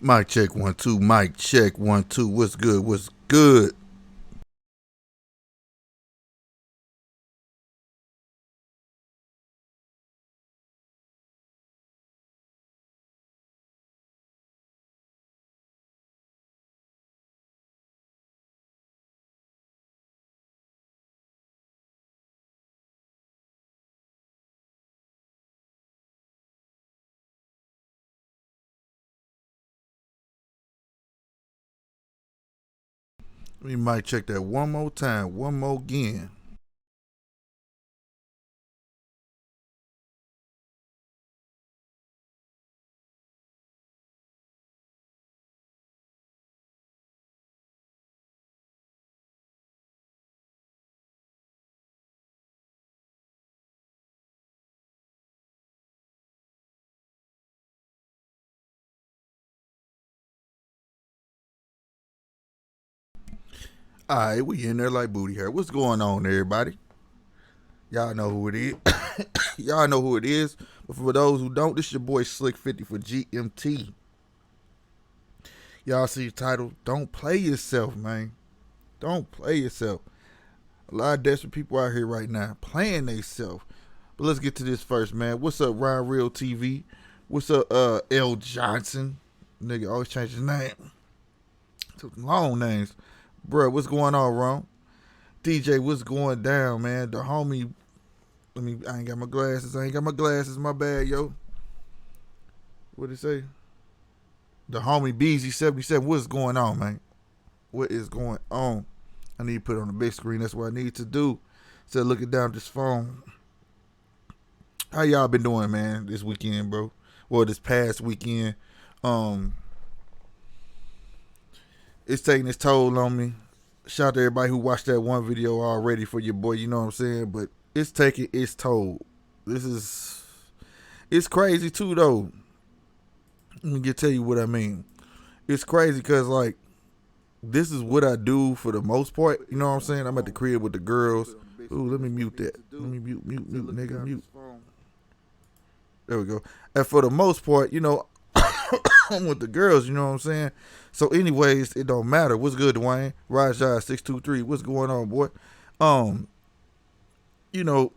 Mic check 1 2. Mic check 1 2. What's good? What's good? We might check that one more time, one more again. All right, we in there like booty hair. What's going on, everybody? Y'all know who it is. Y'all know who it is. But for those who don't, this your boy Slick 50 for GMT. Y'all see the title? Don't play yourself, man. Don't play yourself. A lot of desperate people out here right now playing themselves. But let's get to this first, man. What's up, Ryan Real TV? What's up, L Johnson? Nigga always change his name. Took long names. Bruh, what's going on, Ron? DJ, what's going down, man? The homie, I ain't got my glasses. My bad, yo. What did it say? The homie BZ77, what's going on, man? What is going on? I need to put it on the big screen. That's what I need to do. Instead of looking down this phone. How y'all been doing, man, this weekend, bro? Well, this past weekend. It's taking its toll on me. Shout out to everybody who watched that one video already for your boy, you know what I'm saying? But it's taking its toll. It's crazy too, though. Let me tell you what I mean. It's crazy because, like, this is what I do for the most part. You know what I'm saying? I'm at the crib with the girls. Ooh, let me mute that. Let me mute, nigga, mute. There we go. And for the most part, you know, I'm with the girls, you know what I'm saying? So anyways, it don't matter. What's good, Dwayne? Rajah 623. What's going on, boy? You know,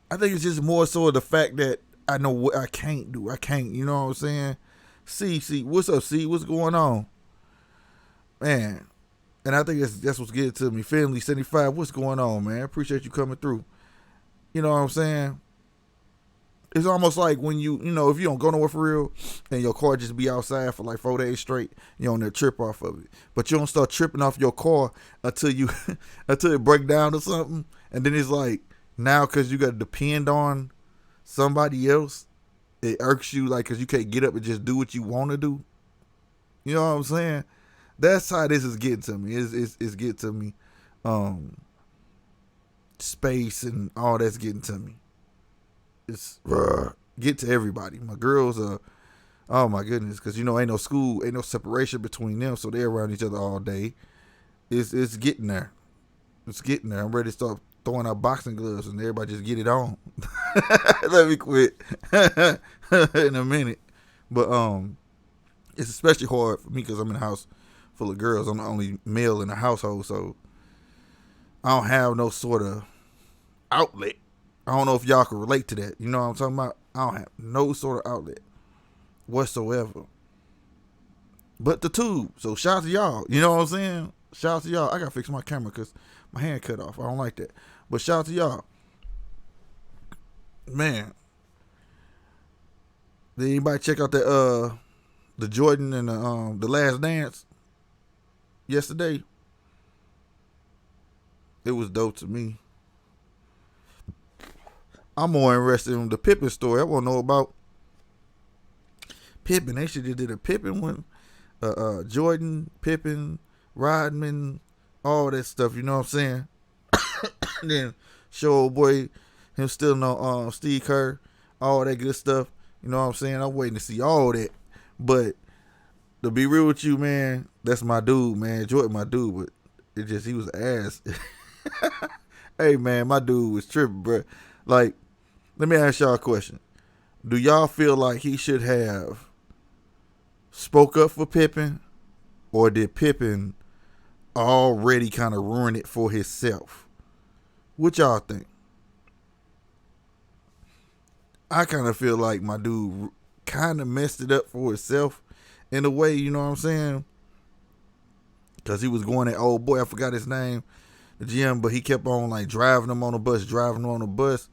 I think it's just more so the fact that I know what I can't do. I can't, you know what I'm saying? See, what's up, C? What's going on? Man. And I think that's what's getting to me. Family 75, what's going on, man? Appreciate you coming through. You know what I'm saying? It's almost like when you know, if you don't go nowhere for real and your car just be outside for like 4 days straight, you on there trip off of it. But you don't start tripping off your car until you until it break down or something. And then it's like now because you got to depend on somebody else, it irks you like because you can't get up and just do what you want to do. You know what I'm saying? That's how this is getting to me. It's getting to me. Space and all that's getting to me. It's get to everybody. My girls are, oh my goodness, because you know ain't no school, ain't no separation between them, so they're around each other all day. It's getting there. It's getting there. I'm ready to start throwing out boxing gloves and everybody just get it on. Let me quit in a minute. But it's especially hard for me because I'm in a house full of girls. I'm the only male in the household, so I don't have no sort of outlet. I don't know if y'all can relate to that. You know what I'm talking about? I don't have no sort of outlet whatsoever. But the tube. So shout out to y'all. You know what I'm saying? Shout out to y'all. I gotta fix my camera because my hand cut off. I don't like that. But shout out to y'all. Man. Did anybody check out the Jordan and the Last Dance yesterday? It was dope to me. I'm more interested in the Pippen story. I want to know about Pippen. They should have did a Pippen one. Jordan, Pippen, Rodman, all that stuff. You know what I'm saying? And then show old boy him still know Steve Kerr, all that good stuff. You know what I'm saying? I'm waiting to see all that. But to be real with you, man, that's my dude, man. Jordan, my dude, but he was ass. Hey, man, my dude was tripping, bro. Like, let me ask y'all a question. Do y'all feel like he should have spoke up for Pippen, or did Pippen already kind of ruin it for himself? What y'all think? I kind of feel like my dude kind of messed it up for himself in a way, you know what I'm saying? Because he was going at old boy, I forgot his name, the GM, but he kept on like driving him on the bus.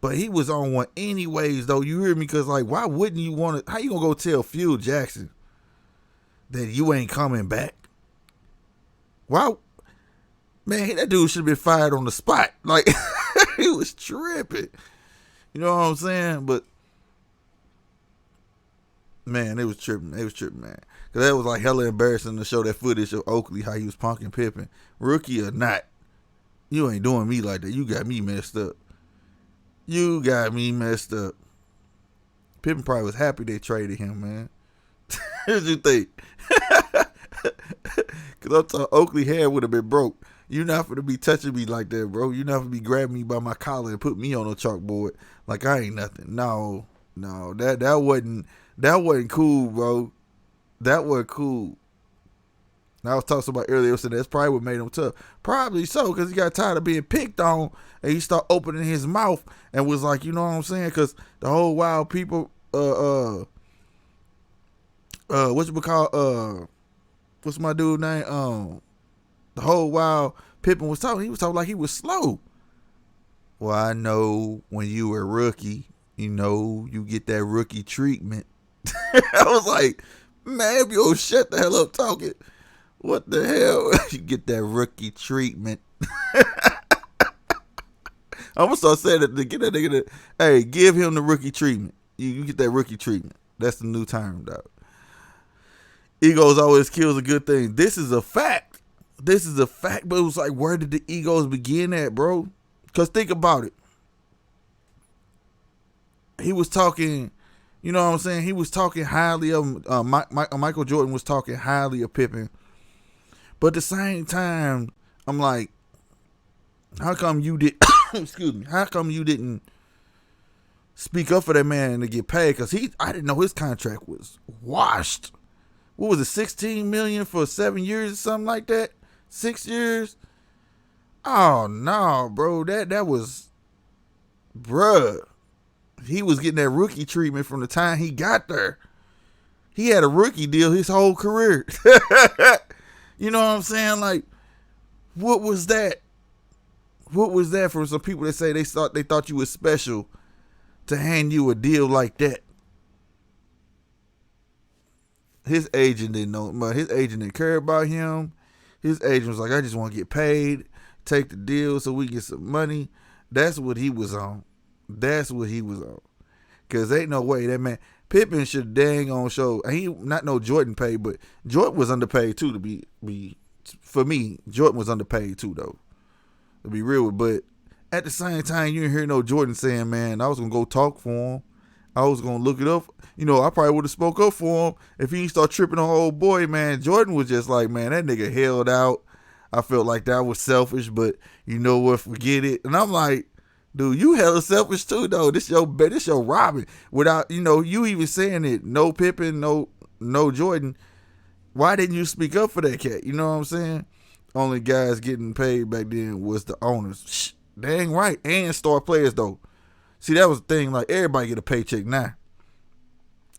But he was on one anyways, though. You hear me? Because, like, why wouldn't you want to? How you going to go tell Phil Jackson that you ain't coming back? Why? Man, that dude should have been fired on the spot. Like, he was tripping. You know what I'm saying? But, man, it was tripping. It was tripping, man. Because that was, like, hella embarrassing to show that footage of Oakley, how he was punking Pippen. Rookie or not, you ain't doing me like that. You got me messed up. You got me messed up. Pippen probably was happy they traded him, man. What you think? Because I'm talking Oakley hair would have been broke. You not finna be touching me like that, bro. You not finna be grabbing me by my collar and put me on a chalkboard like I ain't nothing. No, that wasn't cool, bro. That wasn't cool. And I was talking about earlier, so that's probably what made him tough. Probably so, because he got tired of being picked on, and he started opening his mouth and was like, you know what I'm saying? Because the whole wild people, what's my dude name? The whole while Pippen was talking, he was talking like he was slow. Well, I know when you were a rookie, you know, you get that rookie treatment. I was like, man, if you shut the hell up talking. What the hell? You get that rookie treatment. I'm gonna start saying that to get that nigga to, hey, give him the rookie treatment. You get that rookie treatment. That's the new term, dog. Egos always kills a good thing. This is a fact. But it was like, where did the egos begin at, bro? Because think about it. He was talking, you know what I'm saying? He was talking highly of Michael Jordan was talking highly of Pippen. But at the same time, I'm like, how come you did? Excuse me. How come you didn't speak up for that man to get paid? Because I didn't know his contract was washed. What was it, $16 million for 7 years or something like that? 6 years? Oh no, bro. That was, bruh. He was getting that rookie treatment from the time he got there. He had a rookie deal his whole career. You know what I'm saying? Like, what was that? What was that for some people that say they thought you was special to hand you a deal like that? His agent didn't know, but his agent didn't care about him. His agent was like, I just want to get paid, take the deal so we get some money. That's what he was on. Because ain't no way that man, Pippen should dang on show. He not no Jordan paid, but Jordan was underpaid too. To be for me, Jordan was underpaid too, though. To be real, but at the same time, you didn't hear no Jordan saying, "Man, I was gonna go talk for him. I was gonna look it up." You know, I probably would have spoke up for him if he didn't start tripping on old boy. Man, Jordan was just like, man, that nigga held out. I felt like that was selfish, but you know what? Forget it. And I'm like, dude, you hella selfish too, though. This your Robin. Without, you know, you even saying it, no Pippen, no Jordan. Why didn't you speak up for that cat? You know what I'm saying? Only guys getting paid back then was the owners. Shh, dang right. And star players, though. See, that was the thing. Like, everybody get a paycheck now.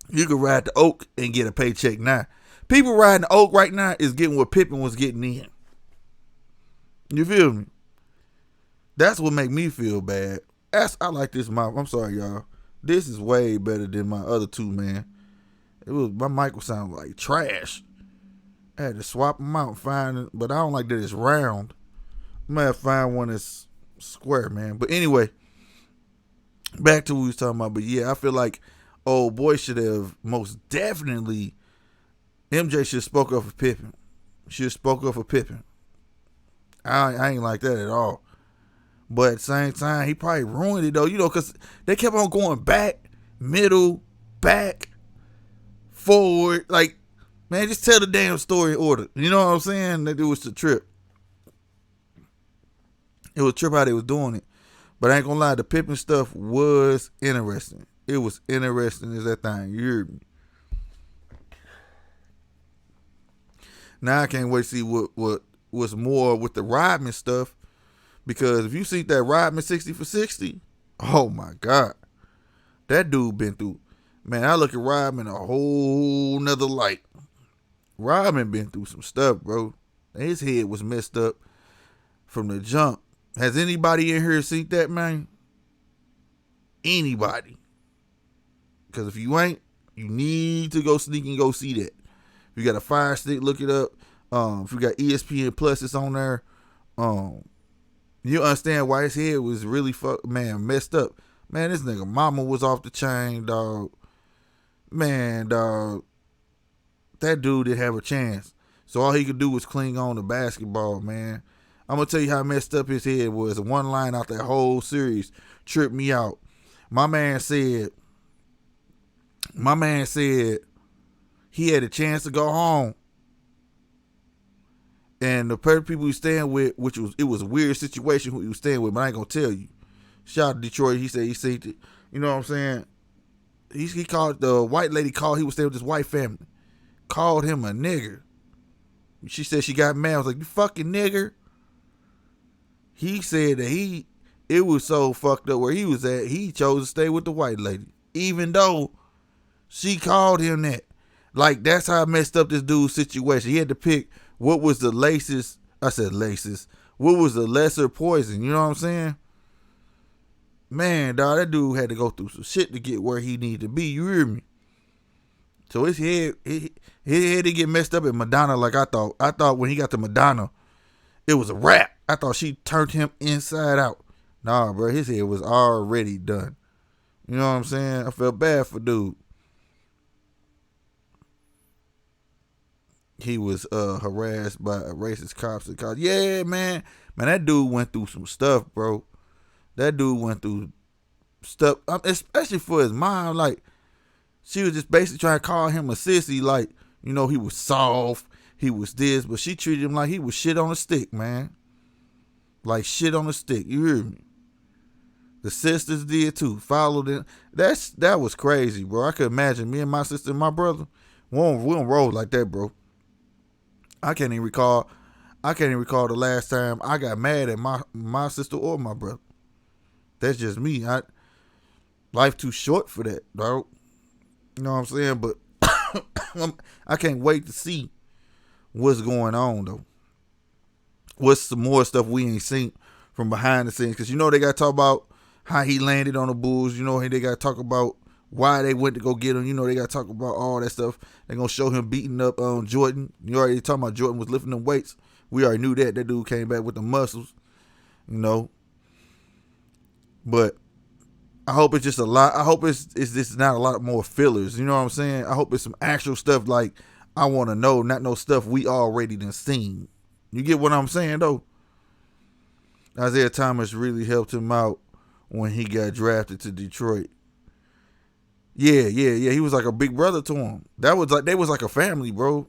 You can ride the Oak and get a paycheck now. People riding the Oak right now is getting what Pippen was getting in. You feel me? That's what make me feel bad. I like this mic. I'm sorry, y'all. This is way better than my other two, man. My mic would sound like trash. I had to swap them out and find it, but I don't like that it's round. I might have to find one that's square, man. But anyway, back to what we was talking about. But yeah, I feel like old boy should have most definitely, MJ should have spoke up for Pippen. I ain't like that at all. But at the same time, he probably ruined it, though, you know, because they kept on going back, middle, back, forward. Like, man, just tell the damn story in order. You know what I'm saying? That it was the trip. It was a trip how they was doing it. But I ain't gonna lie, the Pippen stuff was interesting. It was interesting as that thing. You heard me. Now I can't wait to see what was more with the Rodman stuff. Because if you see that Rodman 60 for 60, oh my God. That dude been through. Man, I look at Rodman a whole nother light. Rodman been through some stuff, bro. His head was messed up from the jump. Has anybody in here seen that, man? Anybody? Because if you ain't, you need to go sneak and go see that. If you got a Fire Stick, look it up. If you got ESPN Plus, it's on there. You understand why his head was really messed up. Man, this nigga mama was off the chain, dog. Man, dog. That dude didn't have a chance. So all he could do was cling on to basketball, man. I'm going to tell you how messed up his head was. One line out that whole series tripped me out. My man said he had a chance to go home. And the people he was staying with, it was a weird situation who he was staying with, but I ain't going to tell you. Shout out to Detroit. He said he seen it. You know what I'm saying? He called, the white lady he was staying with this white family. Called him a nigger. She said she got mad. I was like, you fucking nigger. He said that it was so fucked up where he was at, he chose to stay with the white lady. Even though she called him that. Like, that's how messed up this dude's situation. He had to pick what was the laces. I said laces. What was the lesser poison? You know what I'm saying? Man, dog, that dude had to go through some shit to get where he needed to be. You hear me? So his head didn't get messed up at Madonna like I thought. I thought when he got to Madonna, it was a wrap. I thought she turned him inside out. Nah, bro, his head was already done. You know what I'm saying? I felt bad for dude. He was harassed by racist cops and cops. Yeah, man. Man, that dude went through some stuff, bro. That dude went through stuff, especially for his mom. Like, she was just basically trying to call him a sissy. Like, you know, he was soft. He was this. But she treated him like he was shit on a stick, man. Like shit on a stick. You hear me? The sisters did too. Followed him. That was crazy, bro. I could imagine me and my sister and my brother. We don't roll like that, bro. I can't even recall the last time I got mad at my sister or my brother. That's just me. Life too short for that, dog. You know what I'm saying? But I can't wait to see what's going on, though. What's some more stuff we ain't seen from behind the scenes? Because, you know, they got to talk about how he landed on the Bulls. You know, they got to talk about why they went to go get him. You know, they got to talk about all that stuff. They're going to show him beating up Jordan. You already talking about Jordan was lifting them weights. We already knew that. That dude came back with the muscles, you know. But I hope it's just a lot. I hope it's just not a lot more fillers. You know what I'm saying? I hope it's some actual stuff like I want to know, not no stuff we already done seen. You get what I'm saying, though? Isaiah Thomas really helped him out when he got drafted to Detroit. Yeah. He was like a big brother to him. They was like a family, bro.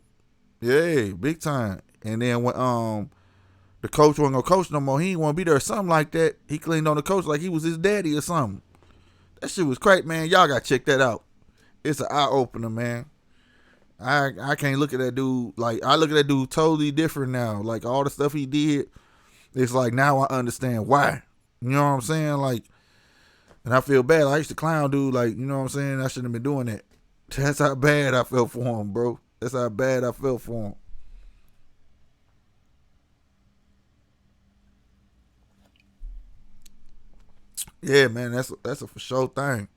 Yeah, big time. And then when the coach wasn't gonna coach no more, he didn't want to be there or something like that. He cleaned on the coach like he was his daddy or something. That shit was great, man. Y'all gotta check that out. It's an eye opener, man. I can't look at that dude like I look at that dude totally different now. Like all the stuff he did, it's like now I understand why. You know what I'm saying? Like, and I feel bad. I used to clown dude, like, you know what I'm saying? I shouldn't have been doing that. That's how bad I felt for him, bro. That's how bad I felt for him. Yeah, man, that's a for sure thing.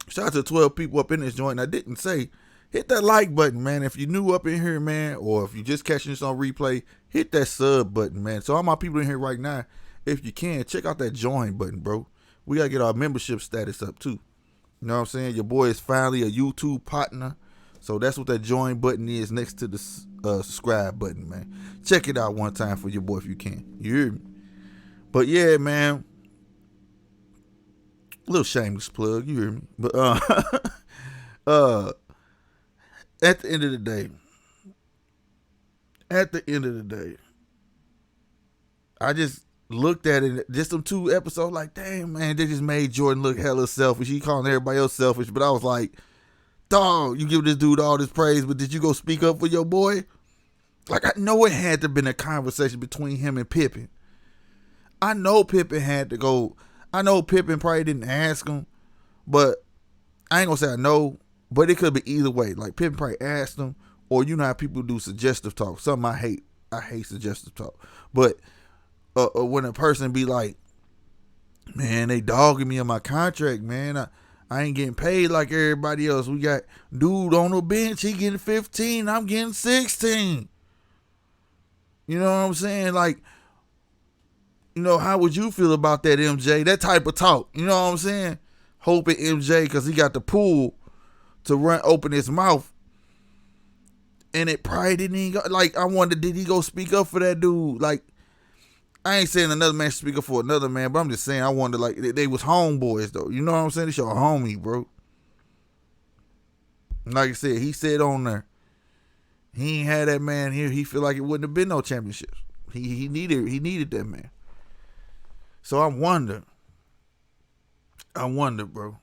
Shout out to 12 people up in this joint. I didn't say, hit that like button, man. If you're new up in here, man, or if you're just catching this on replay, hit that sub button, man. So all my people in here right now, if you can, check out that join button, bro. We got to get our membership status up, too. You know what I'm saying? Your boy is finally a YouTube partner. So that's what that join button is next to the subscribe button, man. Check it out one time for your boy if you can. You hear me? But yeah, man. Little shameless plug, you hear me? But at the end of the day, I just looked at it, just them 2 episodes, like, damn, man, they just made Jordan look hella selfish. He calling everybody else selfish, but I was like, dog, you give this dude all this praise, but did you go speak up for your boy? Like, I know it had to have been a conversation between him and Pippen. I know Pippen had to go. I know Pippen probably didn't ask him, but I ain't gonna say I know, but it could be either way. Like, Pippen probably asked him, or you know how people do suggestive talk. Something I hate. I hate suggestive talk. But when a person be like, man, they dogging me on my contract, man. I ain't getting paid like everybody else. We got dude on the bench. He getting 15. I'm getting 16. You know what I'm saying? Like, you know, how would you feel about that, MJ? That type of talk. You know what I'm saying? Hoping MJ, because he got the pull to open his mouth. And it probably didn't even go. Like, I wonder, did he go speak up for that dude? Like, I ain't saying another man should speak up for another man, but I'm just saying, I wonder, like, they was homeboys, though. You know what I'm saying? It's your homie, bro. Like I said, he said on there, he ain't had that man here. He feel like it wouldn't have been no championships. He needed that man. So I wonder, bro.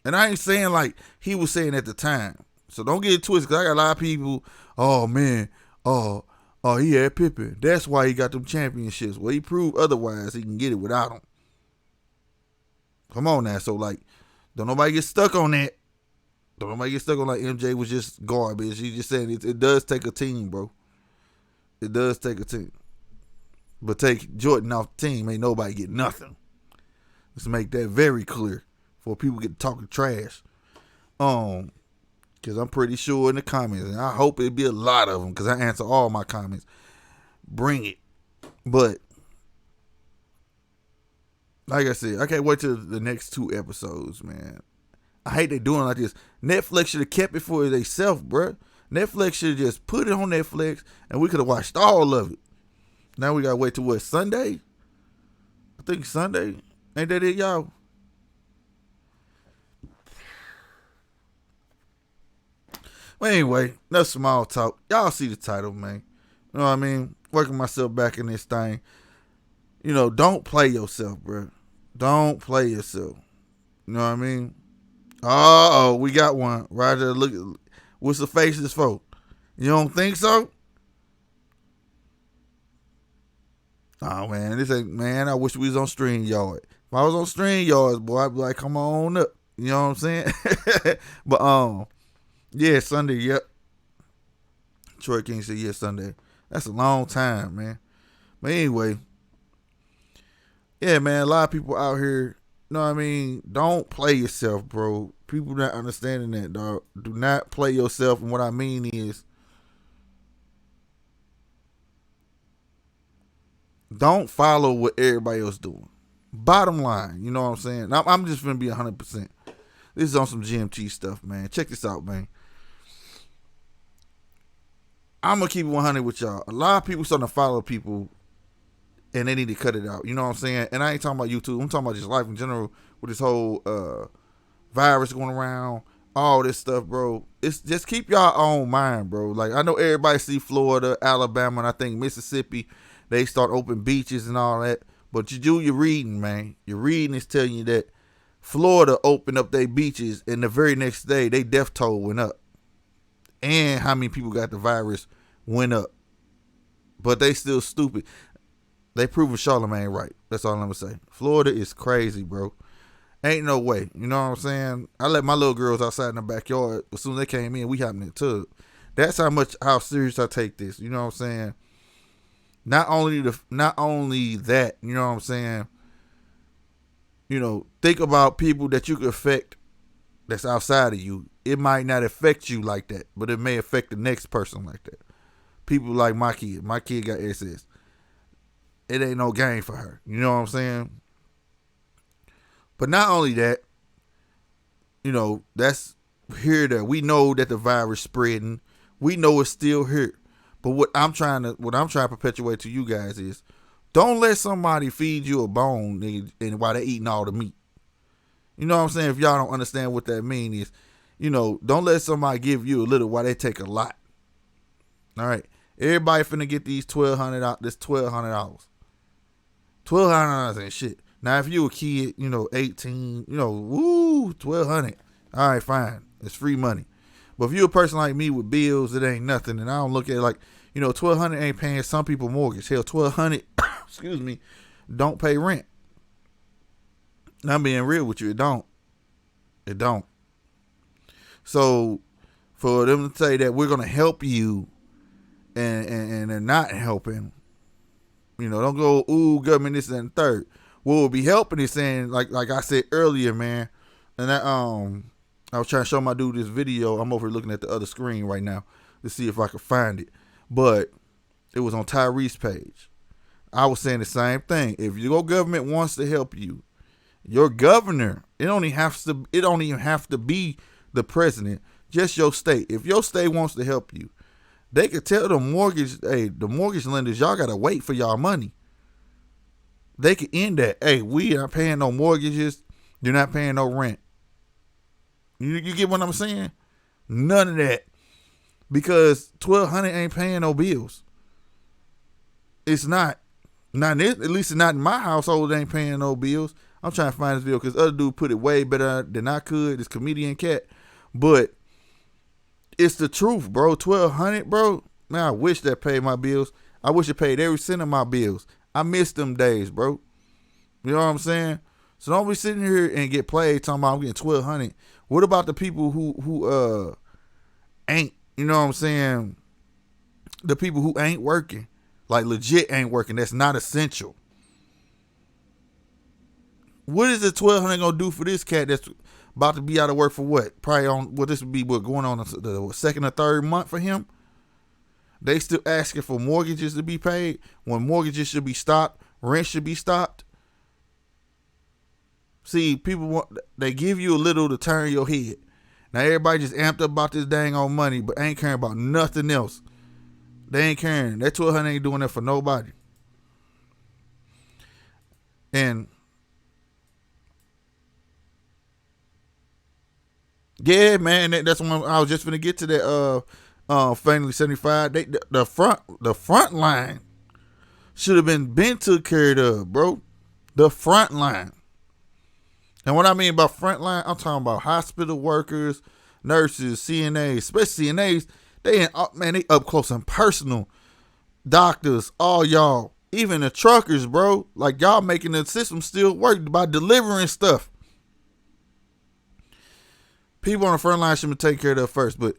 And I ain't saying like he was saying at the time. So don't get it twisted, because I got a lot of people, oh, man, he had Pippen. That's why he got them championships. Well, he proved otherwise he can get it without him. Come on now. So, like, don't nobody get stuck on that. Don't nobody get stuck on like MJ was just garbage. He just saying it does take a team, bro. It does take a team. But take Jordan off the team, ain't nobody get nothing. Let's make that very clear before people get talking trash. Because I'm pretty sure in the comments, and I hope it be a lot of them, because I answer all my comments. Bring it. But, like I said, I can't wait till the next 2 episodes, man. I hate they doing like this. Netflix should have kept it for themselves, bruh. Netflix should have just put it on Netflix, and we could have watched all of it. Now we got to wait till what, Sunday? I think Sunday. Ain't that it, y'all? Well, anyway, enough small talk. Y'all see the title, man. You know what I mean? Working myself back in this thing. You know, don't play yourself, bro. Don't play yourself. You know what I mean? Oh, we got one. Roger, look. What's the faces for? You don't think so? Oh, man. This ain't, man, I wish we was on StreamYard. If I was on StreamYard, boy, I'd be like, come on up. You know what I'm saying? But, yeah, Sunday, yep. Troy King said, yeah, Sunday. That's a long time, man. But anyway, yeah, man, a lot of people out here, you know what I mean? Don't play yourself, bro. People not understanding that, dog. Do not play yourself. And what I mean is, don't follow what everybody else doing. Bottom line, you know what I'm saying? I'm just going to be 100%. This is on some GMT stuff, man. Check this out, man. I'm going to keep it 100 with y'all. A lot of people starting to follow people, and they need to cut it out. You know what I'm saying? And I ain't talking about YouTube. I'm talking about just life in general with this whole virus going around, all this stuff, bro. It's just keep y'all own mind, bro. Like, I know everybody see Florida, Alabama, and I think Mississippi, they start open beaches and all that. But you do your reading, man. Your reading is telling you that Florida opened up their beaches, and the very next day, they death toll went up. And how many people got the virus went up. But they still stupid. They proving Charlamagne right. That's all I'm going to say. Florida is crazy, bro. Ain't no way. You know what I'm saying? I let my little girls outside in the backyard. As soon as they came in, we hopped in the tub. That's how serious I take this. You know what I'm saying? Not only that, you know what I'm saying? You know, think about people that you could affect that's outside of you. It might not affect you like that, but it may affect the next person like that. People like my kid. My kid got SS. It ain't no game for her. You know what I'm saying? But not only that, you know, that's here that we know that the virus spreading. We know it's still here. But what I'm trying to perpetuate to you guys is, don't let somebody feed you a bone and while they eating all the meat. You know what I'm saying? If y'all don't understand what that means is, you know, don't let somebody give you a little while they take a lot. All right. Everybody finna get these $1,200. This $1,200. $1,200 ain't shit. Now, if you a kid, you know, 18, you know, woo, $1,200. All right, fine. It's free money. But if you're a person like me with bills, it ain't nothing. And I don't look at it like, $1,200 ain't paying some people mortgage. Hell, $1,200, excuse me, don't pay rent. And I'm being real with you. It don't. It don't. So for them to say that we're going to help you and they're not helping, don't go, ooh, government, this and third. What will be helping is saying, like I said earlier, man, and I was trying to show my dude this video. I'm over looking at the other screen right now to see if I could find it. But it was on Tyrese's page. I was saying the same thing. If your government wants to help you, your governor, it don't even have to be the president, just your state. If your state wants to help you, they could tell the mortgage lenders, y'all gotta wait for y'all money. They could end that. Hey, we aren't paying no mortgages. You're not paying no rent. You get what I'm saying? None of that. Because $1,200 ain't paying no bills. It's not. At least it's not in my household. It ain't paying no bills. I'm trying to find this video because other dude put it way better than I could. This comedian cat. But it's the truth, bro. $1,200, bro. Man, I wish that paid my bills. I wish it paid every cent of my bills. I miss them days, bro. You know what I'm saying? So don't be sitting here and get played talking about I'm getting $1,200. What about the people who ain't, you know what I'm saying? The people who ain't working, like legit ain't working. That's not essential. What is the $1,200 gonna do for this cat that's about to be out of work for what? Probably on this would be going on the second or third month for him. They still asking for mortgages to be paid when mortgages should be stopped, rent should be stopped. See, they give you a little to turn your head. Now everybody just amped up about this dang on money, but ain't caring about nothing else. They ain't caring. That $1,200 ain't doing that for nobody. And yeah, man, that's when I was just gonna get to that. Family 75. The front line should have been took care of, bro. The front line. And what I mean by front line, I'm talking about hospital workers, nurses, CNAs, especially CNAs. They up close and personal. Doctors, all y'all, even the truckers, bro. Like y'all making the system still work by delivering stuff. People on the front line should be taken care of first, but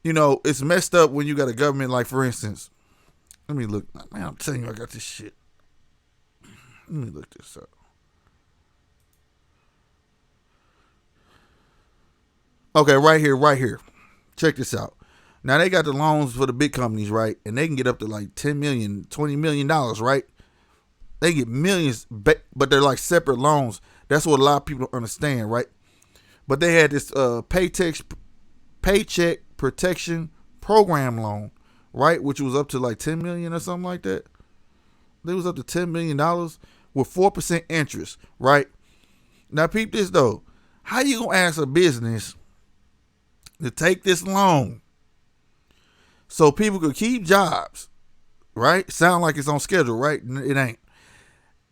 it's messed up when you got a government like, for instance, let me look. Man, I'm telling you, I got this shit. Let me look this up. Okay, right here. Check this out. Now they got the loans for the big companies, right? And they can get up to like $10 million, $20 million, right? They get millions, but they're like separate loans. That's what a lot of people don't understand, right? But they had this paycheck protection program loan, right? Which was up to like $10 million or something like that. It was up to $10 million with 4% interest, right? Now peep this though. How you gonna ask a business to take this loan so people could keep jobs, right? Sound like it's on schedule, right? It ain't.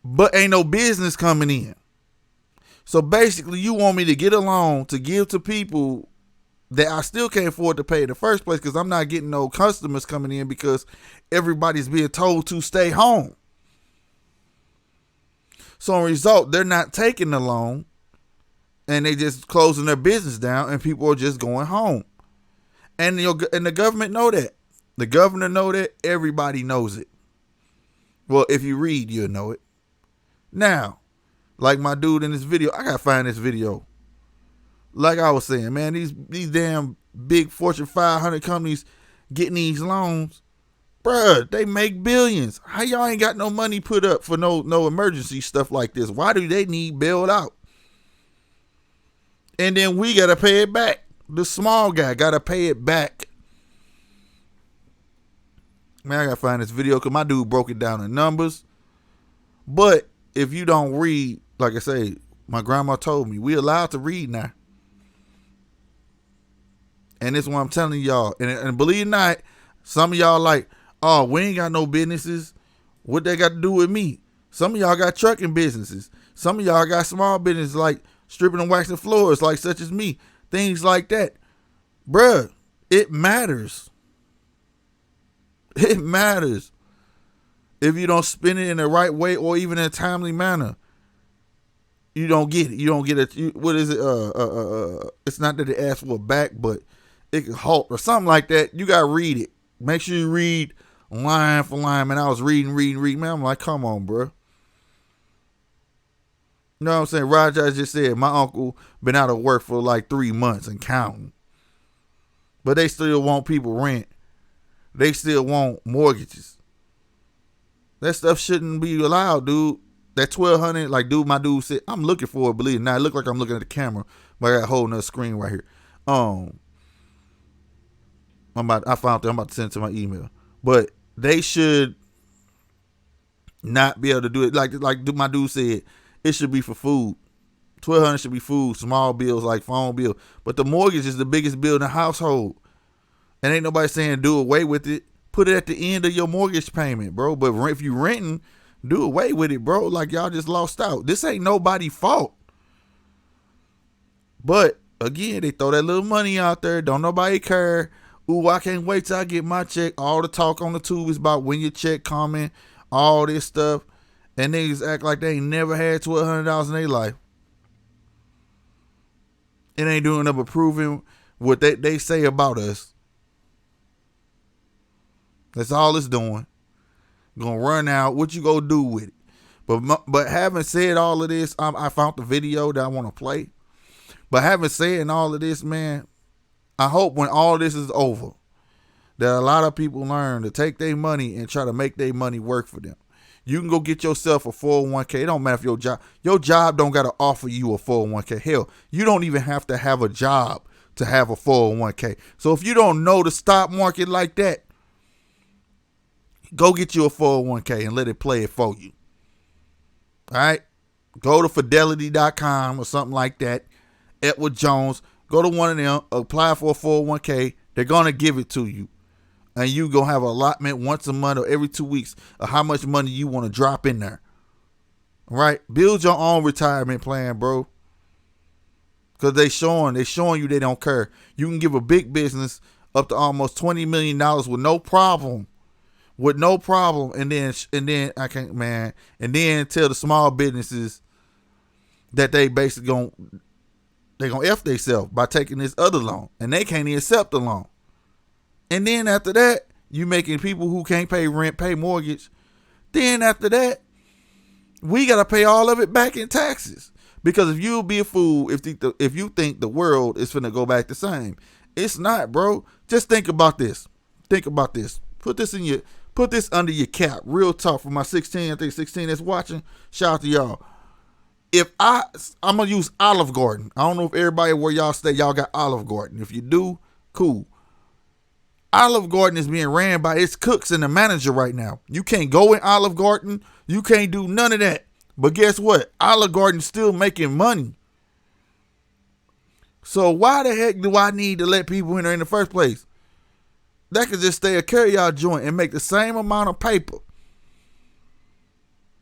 But ain't no business coming in. So basically, you want me to get a loan to give to people that I still can't afford to pay in the first place because I'm not getting no customers coming in because everybody's being told to stay home. So in result, they're not taking the loan and they just closing their business down and people are just going home. And the government know that. The governor know that. Everybody knows it. Well, if you read, you'll know it. Now, like my dude in this video, I gotta find this video. Like I was saying, man, these damn big Fortune 500 companies getting these loans, bruh, they make billions. How y'all ain't got no money put up for no emergency stuff like this? Why do they need bailed out? And then we gotta pay it back. The small guy gotta pay it back. Man, I gotta find this video because my dude broke it down in numbers. But if you don't read, like I say, my grandma told me, we allowed to read now. And this is what I'm telling y'all. And believe it or not, some of y'all like, oh, we ain't got no businesses. What they got to do with me? Some of y'all got trucking businesses. Some of y'all got small businesses like stripping and waxing floors, like such as me. Things like that. Bruh, it matters. It matters. If you don't spend it in the right way or even in a timely manner, you don't get it. You don't get it. What is it? It's not that it asks for a back, but it can halt or something like that. You gotta read it. Make sure you read line for line. Man, I was reading. Man, I'm like, come on, bro. You know what I'm saying? Roger just said my uncle been out of work for like 3 months and counting, but they still want people rent. They still want mortgages. That stuff shouldn't be allowed, dude. That 1,200, like my dude said, I'm looking for it, believe it. Now it look like I'm looking at the camera, but I got a whole nother screen right here. I found it. I'm about to send it to my email. But they should not be able to do it. Like my dude said, it should be for food. 1,200 should be food, small bills like phone bill. But the mortgage is the biggest bill in the household. And ain't nobody saying do away with it. Put it at the end of your mortgage payment, bro. But if you renting, do away with it, bro. Like y'all just lost out. This ain't nobody's fault. But again, they throw that little money out there. Don't nobody care. Ooh, I can't wait till I get my check. All the talk on the tube is about when your check coming, all this stuff. And niggas act like they ain't never had $1,200 in their life. It ain't doing up proving what they say about us. That's all it's doing. Gonna run out. What you gonna do with it? But having said all of this, I found the video that I want to play. But having said all of this, man, I hope when all this is over, that a lot of people learn to take their money and try to make their money work for them. You can go get yourself a 401k. It don't matter if your job don't gotta offer you a 401k. Hell, you don't even have to have a job to have a 401k. So if you don't know the stock market like that, go get you a 401k and let it play it for you. All right? Go to fidelity.com or something like that. Edward Jones. Go to one of them. Apply for a 401k. They're going to give it to you. And you going to have an allotment once a month or every 2 weeks of how much money you want to drop in there. All right? Build your own retirement plan, bro. Because they showing you they don't care. You can give a big business up to almost $20 million with no problem. And then I can't, man, and then tell the small businesses that they basically gonna F themselves by taking this other loan, and they can't even accept the loan. And then after that, you making people who can't pay rent pay mortgage. Then after that, we gotta pay all of it back in taxes. Because if you'll be a fool if you think the world is finna go back the same, it's not, bro. Just think about this. Put this under your cap. Real talk for my 16 that's watching. Shout out to y'all. I'm going to use Olive Garden. I don't know if everybody where y'all stay, y'all got Olive Garden. If you do, cool. Olive Garden is being ran by its cooks and the manager right now. You can't go in Olive Garden. You can't do none of that. But guess what? Olive Garden's still making money. So why the heck do I need to let people in there in the first place? That could just stay a carry-out joint and make the same amount of paper.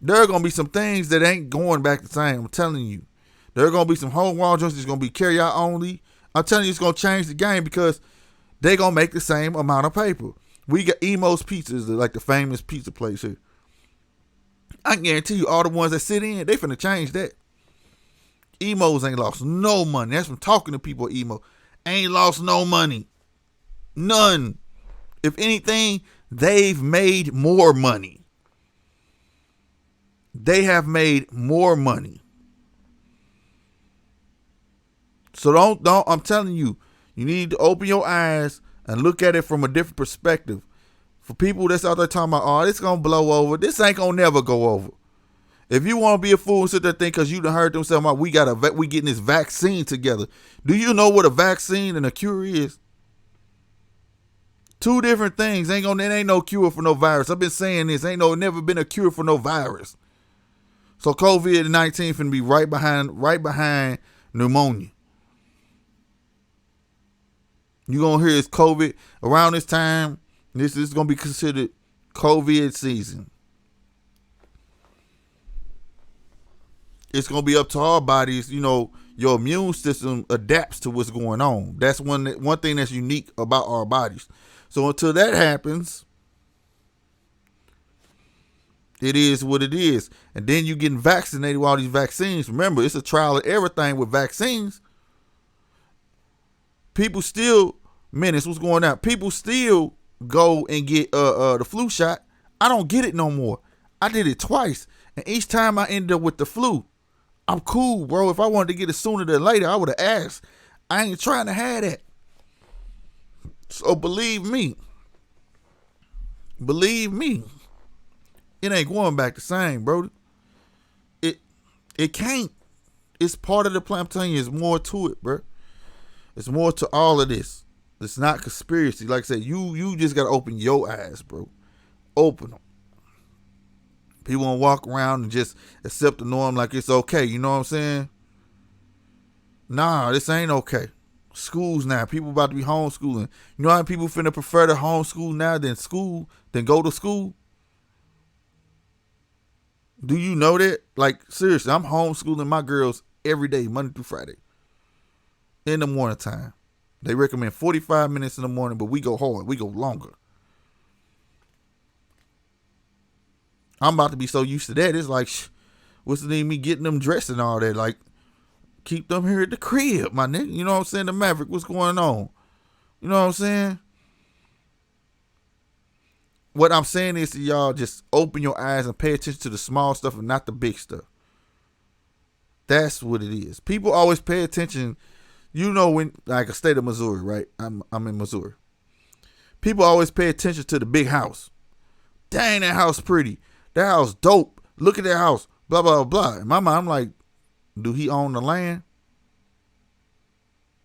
There are going to be some things that ain't going back the same. I'm telling you. There are going to be some home wall joints that's going to be carry-out only. I'm telling you, it's going to change the game because they're going to make the same amount of paper. We got Emo's Pizzas, like the famous pizza place here. I can guarantee you all the ones that sit in, they finna change that. Emo's ain't lost no money. That's from talking to people at Emo. Ain't lost no money. None. If anything, they've made more money. They have made more money. So don't, I'm telling you, you need to open your eyes and look at it from a different perspective. For people that's out there talking about, oh, this gonna blow over. This ain't gonna never go over. If you want to be a fool and sit there thinking because you done heard them say, we getting this vaccine together. Do you know what a vaccine and a cure is? Two different things. It ain't no cure for no virus. I've been saying this. Never been a cure for no virus. So COVID-19 finna be right behind pneumonia. You gonna hear it's COVID around this time. This is gonna be considered COVID season. It's gonna be up to our bodies. You're your immune system adapts to what's going on. That's one thing that's unique about our bodies. So until that happens, it is what it is. And then you getting vaccinated with all these vaccines. Remember, it's a trial of everything with vaccines. People still, Menace, what's going on? People still go and get the flu shot. I don't get it no more. I did it twice, and each time I ended up with the flu. I'm cool, bro. If I wanted to get it sooner than later, I would have asked. I ain't trying to have that. So believe me, it ain't going back the same, bro. It can't. It's part of the plan. I'm telling you, it's more to it, bro. It's more to all of this. It's not conspiracy. Like I said, you just gotta open your eyes, bro. Open them. People gonna walk around and just accept the norm like it's okay. You know what I'm saying? Nah, this ain't okay. Schools now, people about to be homeschooling. You know how people finna prefer to homeschool now than go to school? Do you know that? Like, seriously, I'm homeschooling my girls every day, Monday through Friday. In the morning time. They recommend 45 minutes in the morning, but we go hard. We go longer. I'm about to be so used to that. It's like, what's the name of me getting them dressed and all that? Like, keep them here at the crib, my nigga. You know what I'm saying? The Maverick, what's going on? You know what I'm saying? What I'm saying is to y'all, just open your eyes and pay attention to the small stuff and not the big stuff. That's what it is. People always pay attention. You know, when, like a state of Missouri, right? I'm in Missouri. People always pay attention to the big house. Dang, that house pretty. That house dope. Look at that house. Blah, blah, blah. In my mind, I'm like, do he own the land?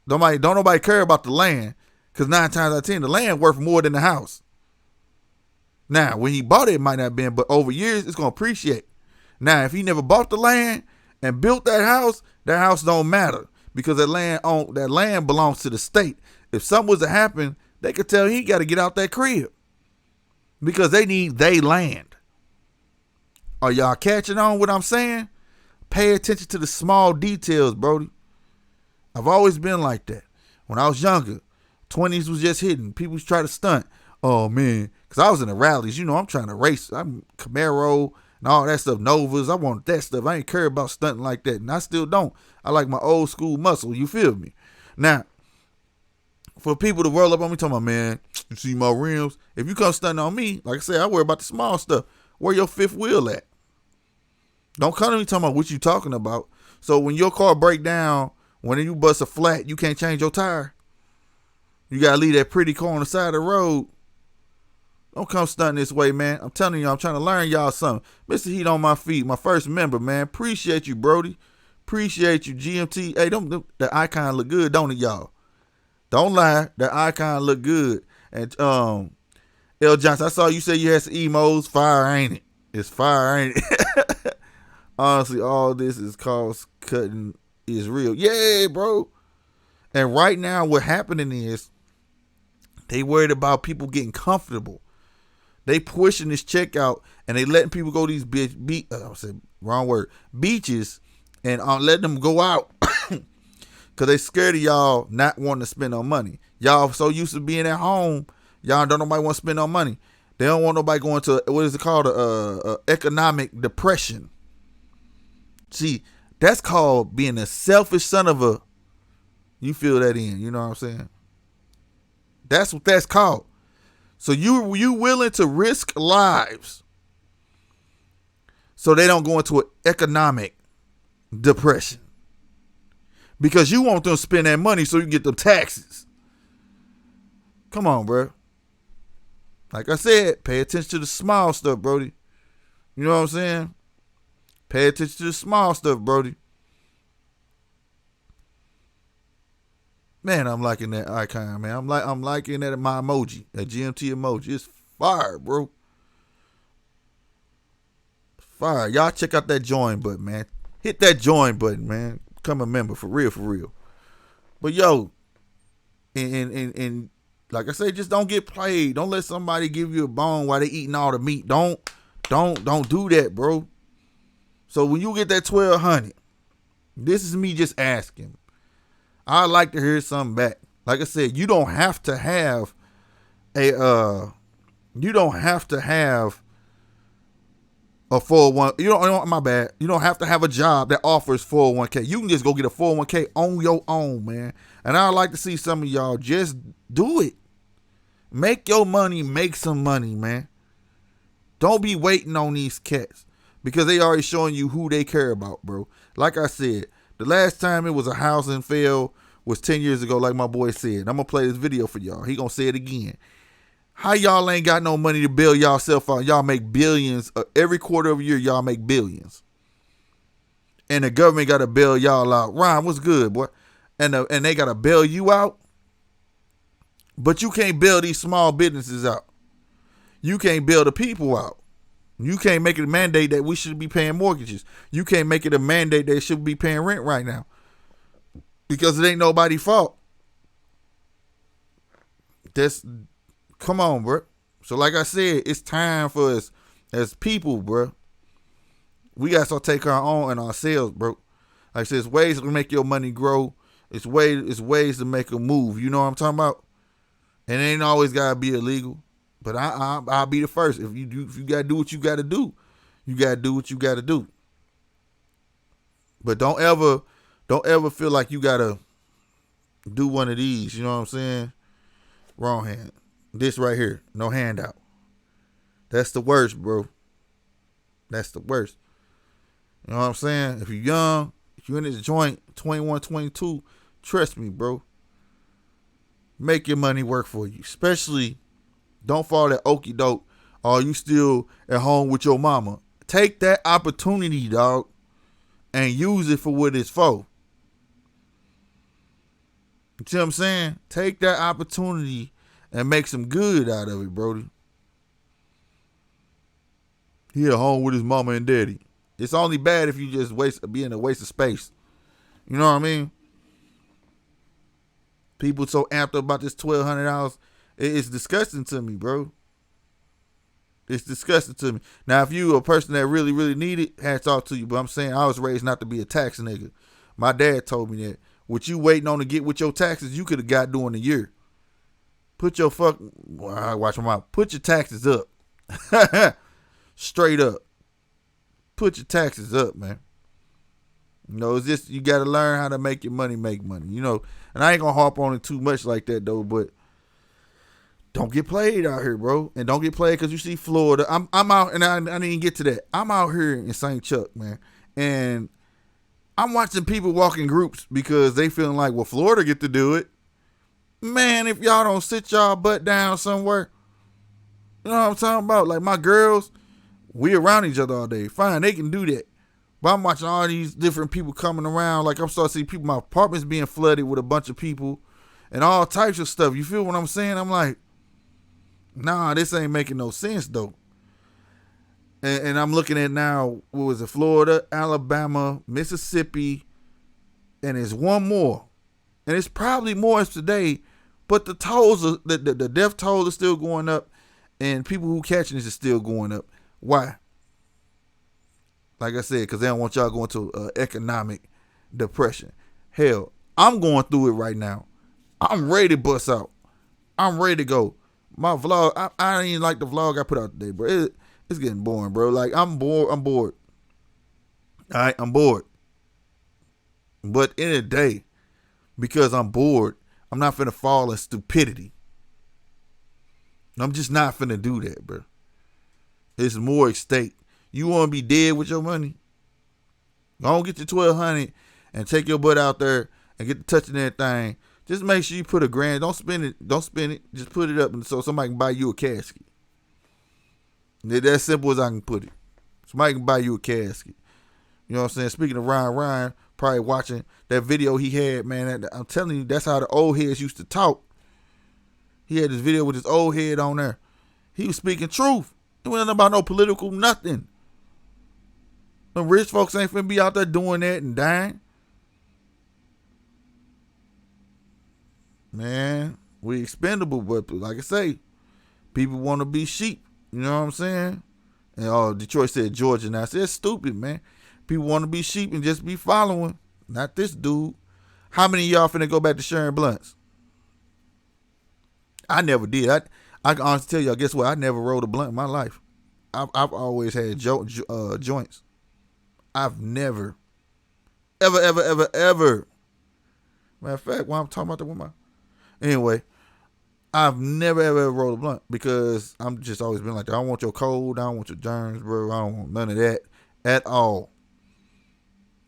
Don't nobody care about the land, because 9 times out of 10, the land worth more than the house. Now, when he bought it, it might not have been, but over years, it's going to appreciate. Now, if he never bought the land and built that house don't matter, because that land belongs to the state. If something was to happen, they could tell he got to get out that crib, because they need their land. Are y'all catching on what I'm saying? Pay attention to the small details, Brody. I've always been like that. When I was younger, 20s was just hitting. People was trying to stunt. Oh, man. Because I was in the rallies. You know, I'm trying to race. I'm Camaro and all that stuff. Novas. I wanted that stuff. I ain't care about stunting like that. And I still don't. I like my old school muscle. You feel me? Now, for people to roll up on me talking about, man, you see my rims? If you come stunting on me, like I said, I worry about the small stuff. Where your fifth wheel at? Don't come to me talking about what you talking about. So when your car break down, when you bust a flat, you can't change your tire. You got to leave that pretty car on the side of the road. Don't come stunting this way, man. I'm telling you, I'm trying to learn y'all something. Mr. Heat on my feet, my first member, man. Appreciate you, Brody. Appreciate you, GMT. Hey, the icon look good, don't it, y'all? Don't lie. The icon look good. And L. Johnson, I saw you say you had some emos. Fire, ain't it? It's fire, ain't it? Honestly, all this is cost cutting is real. Yeah, bro. And right now, what happening is they worried about people getting comfortable. They pushing this check out and they letting people go to these beaches and letting them go out because they scared of y'all not wanting to spend no money. Y'all so used to being at home, y'all don't nobody want to spend no money. They don't want nobody going to, what is it called, economic depression. See, that's called being a selfish son of a, you feel that in, you know what I'm saying? That's what that's called. So you willing to risk lives so they don't go into an economic depression because you want them to spend that money so you can get them taxes. Come on, bro. Like I said, pay attention to the small stuff, Brody. You know what I'm saying? Pay attention to the small stuff, Brody. Man, I'm liking that icon, man. I'm liking that my emoji, that GMT emoji. It's fire, bro. Fire. Y'all check out that join button, man. Hit that join button, man. Become a member, for real, for real. But yo, and like I say, just don't get played. Don't let somebody give you a bone while they eating all the meat. Don't do that, bro. So when you get that 1,200, This is me just asking. I'd like to hear something back. Like I said, you don't have to have a you don't have to have a 401. You don't, my bad. You don't have to have a job that offers 401k. You can just go get a 401k on your own, man. And I'd like to see some of y'all just do it. Make your money, make some money, man. Don't be waiting on these cats because they already showing you who they care about, bro. Like I said, the last time it was a housing fail was 10 years ago, like my boy said. I'm going to play this video for y'all. He going to say it again. How y'all ain't got no money to bail yourself out? Y'all make billions. Every quarter of a year, y'all make billions. And the government got to bail y'all out. Ron, what's good, boy? And they got to bail you out. But you can't bail these small businesses out. You can't bail the people out. You can't make it a mandate that we should be paying mortgages. You can't make it a mandate that should be paying rent right now. Because it ain't nobody's fault. Come on, bro. So like I said, it's time for us as people, bro. We got to start taking our own and ourselves, bro. Like I said, it's ways to make your money grow. It's ways to make a move. You know what I'm talking about? And it ain't always got to be illegal. But I'll be the first. If you got to do what you got to do, you got to do what you got to do. But don't ever feel like you got to do one of these. You know what I'm saying? Wrong hand. This right here. No handout. That's the worst, bro. That's the worst. You know what I'm saying? If you're young, if you're in this joint, 21, 22, trust me, bro. Make your money work for you. Especially, don't fall that okie doke. Or you still at home with your mama. Take that opportunity, dog, and use it for what it's for. You see what I'm saying? Take that opportunity and make some good out of it, Brody. He at home with his mama and daddy. It's only bad if you just be in a waste of space. You know what I mean? People so amped up about this $1,200. It's disgusting to me, bro. It's disgusting to me. Now, if you a person that really, really need it, hats off to you. But I'm saying I was raised not to be a tax nigga. My dad told me that. What you waiting on to get with your taxes, you could have got during the year. Put your watch my mouth. Put your taxes up. Straight up. Put your taxes up, man. You know, it's just, you got to learn how to make your money make money, you know. And I ain't going to harp on it too much like that, though, but don't get played out here, bro. And don't get played because you see Florida. I'm out, and I didn't even get to that. I'm out here in St. Chuck, man. And I'm watching people walk in groups because they feeling like, well, Florida get to do it. Man, if y'all don't sit y'all butt down somewhere, you know what I'm talking about? Like my girls, we around each other all day. Fine, they can do that. But I'm watching all these different people coming around. Like I'm starting to see people, my apartment's being flooded with a bunch of people and all types of stuff. You feel what I'm saying? I'm like, nah, this ain't making no sense though. And I'm looking at now, what was it? Florida, Alabama, Mississippi, and there's one more. And it's probably more as today, but the tolls, the death toll is still going up, and people who catching this is still going up. Why? Like I said, because they don't want y'all going to economic depression. Hell, I'm going through it right now. I'm ready to bust out. I'm ready to go. My vlog, I didn't even like the vlog I put out today, bro. It's getting boring, bro. Like, I'm bored. All right, I'm bored. But in a day, because I'm bored, I'm not finna fall in stupidity. I'm just not finna do that, bro. It's more at stake. You want to be dead with your money? Go get your $1,200 and take your butt out there and get to touching that thing. Just make sure you put $1,000. Don't spend it. Don't spend it. Just put it up so somebody can buy you a casket. It's as simple as I can put it. Somebody can buy you a casket. You know what I'm saying? Speaking of Ryan, probably watching that video he had, man. I'm telling you, that's how the old heads used to talk. He had this video with his old head on there. He was speaking truth. It wasn't about no political nothing. The rich folks ain't finna be out there doing that and dying. Man, we expendable, but like I say, people want to be sheep. You know what I'm saying? And Detroit said Georgia now. I said, it's stupid, man. People want to be sheep and just be following. Not this dude. How many of y'all finna go back to sharing blunts? I never did. I can honestly tell y'all, guess what? I never rolled a blunt in my life. I've always had joints. I've never, ever. Matter of fact, while I'm talking about that with my. Anyway, I've never ever rolled a blunt because I'm just always been like that. I don't want your cold. I don't want your germs, bro. I don't want none of that at all.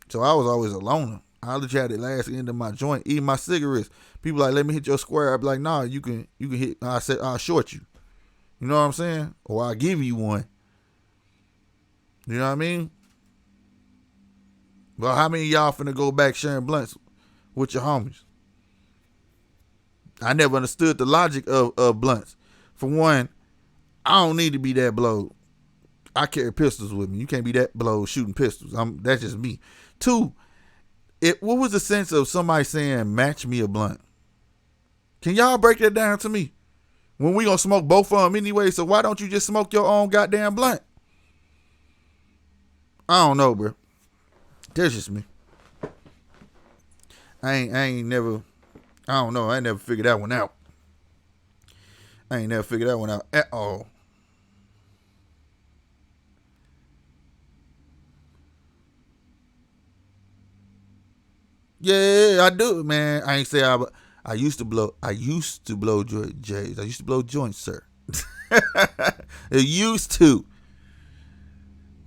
So I was always a loner. I legit had the last end of my joint, eating my cigarettes. People like, let me hit your square. I'd be like, nah, you can hit. I said, I'll short you. You know what I'm saying? Or I'll give you one. You know what I mean? Well, how many of y'all finna go back sharing blunts with your homies? I never understood the logic of blunts. For one, I don't need to be that blowed. I carry pistols with me. You can't be that blowed shooting pistols. That's just me. Two, what was the sense of somebody saying, match me a blunt? Can y'all break that down to me? When we gonna smoke both of them anyway, so why don't you just smoke your own goddamn blunt? I don't know, bro. That's just me. I ain't never, I don't know. I ain't never figured that one out. I ain't never figured that one out at all. Yeah, I do, man. I ain't say I used to blow. I used to blow J's. I used to blow joints, sir. It used to.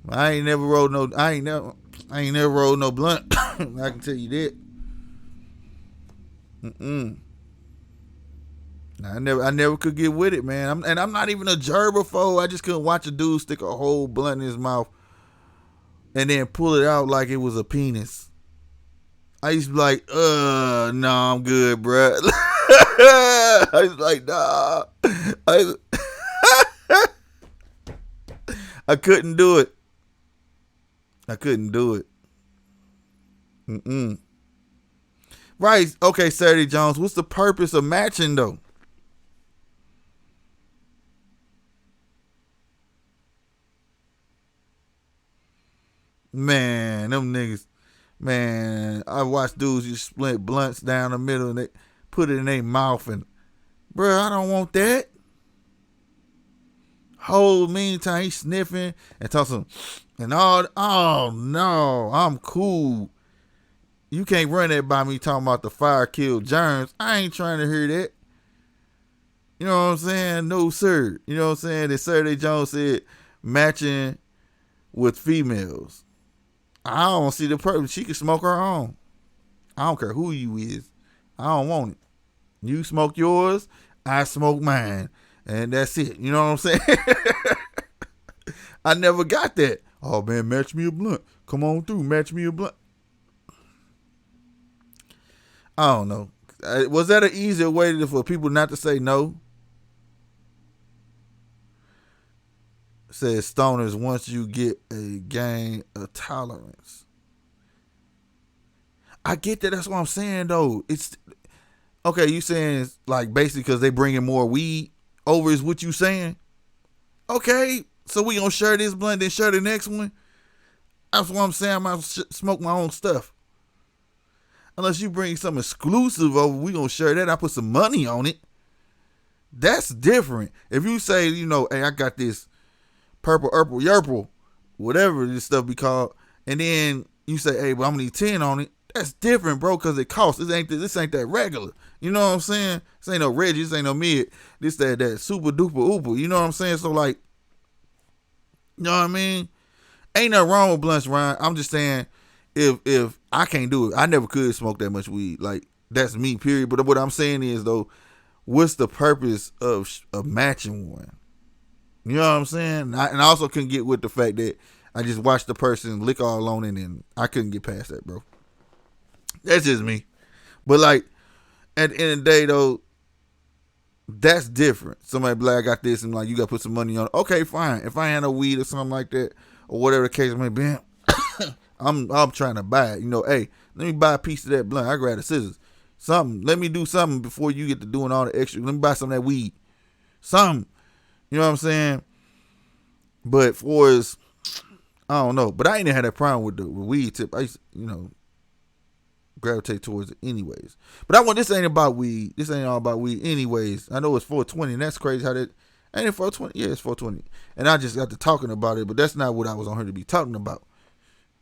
I ain't never rolled no. I ain't never rolled no blunt. I can tell you that. I never could get with it, man. I'm not even a germaphobe. I just couldn't watch a dude stick a whole blunt in his mouth and then pull it out like it was a penis. I used to be like, nah, I'm good, bruh. I was like, nah. I couldn't do it. I couldn't do it. Right. Okay, Saturday Jones. What's the purpose of matching, though? Man, them niggas. Man, I watched dudes just split blunts down the middle and they put it in their mouth and, bro, I don't want that. Whole meantime he's sniffing and talking and all. Oh no, I'm cool. You can't run that by me talking about the fire killed germs. I ain't trying to hear that. You know what I'm saying? No sir. You know what I'm saying? That Saturday Jones said matching with females. I don't see the purpose. She can smoke her own. I don't care who you is. I don't want it. You smoke yours, I smoke mine. And that's it. You know what I'm saying? I never got that. Oh man, match me a blunt. Come on through, match me a blunt. I don't know. Was that an easier way for people not to say no? Says stoners, once you get a gain of tolerance. I get that. That's what I'm saying though. It's okay. You saying it's like basically because they bringing more weed over is what you saying? Okay, so we gonna share this blunt, then share the next one. That's what I'm saying. I'm gonna smoke my own stuff. Unless you bring something exclusive over, we gonna share that. I put some money on it. That's different. If you say, you know, hey, I got this purple, yerple, whatever this stuff be called, and then you say, hey, well, I'm gonna need 10 on it. That's different, bro, because it costs. This ain't that regular. You know what I'm saying? This ain't no Reggie. This ain't no mid. This that super duper uber. You know what I'm saying? So like, you know what I mean? Ain't nothing wrong with blunts, Ryan. I'm just saying, if I can't do it, I never could smoke that much weed. Like that's me, period. But what I'm saying is though, what's the purpose of matching one? You know what I'm saying? And I also couldn't get with the fact that I just watched the person lick all on it, and I couldn't get past that, bro. That's just me. But like at the end of the day, though, that's different. Somebody be like, I got this, and like you got to put some money on it. Okay, fine. If I had no weed or something like that, or whatever the case may be, I'm trying to buy it. You know, hey, let me buy a piece of that blunt. I grab the scissors. Something. Let me do something before you get to doing all the extra. Let me buy some of that weed. Something. You know what I'm saying? But for as I don't know. But I ain't had that problem with the weed tip. I used to, you know, gravitate towards it anyways. But I want this ain't about weed. This ain't all about weed anyways. I know it's 420, and that's crazy how that ain't it 420? Yeah, it's 420. And I just got to talking about it, but that's not what I was on here to be talking about.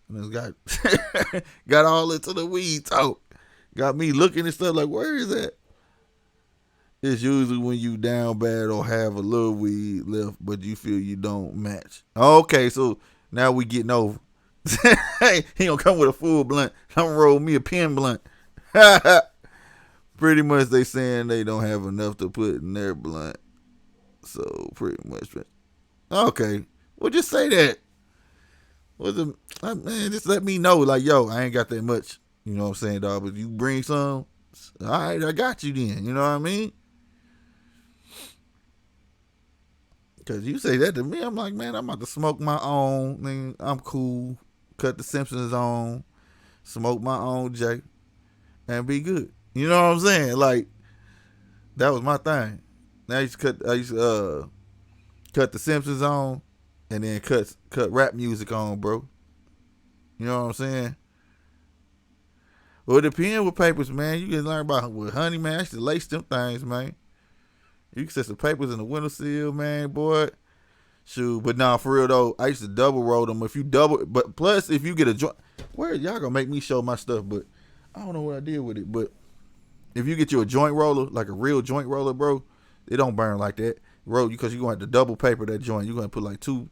And this guy got all into the weed talk. Got me looking and stuff like, where is that? It's usually when you down bad or have a little weed left, but you feel you don't match. Okay, so now we getting over. He gonna come with a full blunt. I'm roll me a pen blunt. Pretty much they saying they don't have enough to put in their blunt. So pretty much, okay. Well, just say that. Man, just let me know. Like, yo, I ain't got that much. You know what I'm saying, dog? But you bring some, all right, I got you then. You know what I mean? Because you say that to me, I'm like, man, I'm about to smoke my own. Man, I'm cool. Cut the Simpsons on. Smoke my own J. And be good. You know what I'm saying? Like, that was my thing. I used to cut the Simpsons on and then cut rap music on, bro. You know what I'm saying? Well, it depends with papers, man. You can learn about with honey, man. I used to lace them things, man. You can set some papers in the windowsill, man, boy. Shoot, but nah, for real though, I used to double roll them. If you double, but plus if you get a joint, where y'all gonna make me show my stuff? But I don't know what I did with it. But if you get you a joint roller, like a real joint roller, bro, it don't burn like that. Roll because you're gonna have to double paper that joint. You're gonna put like two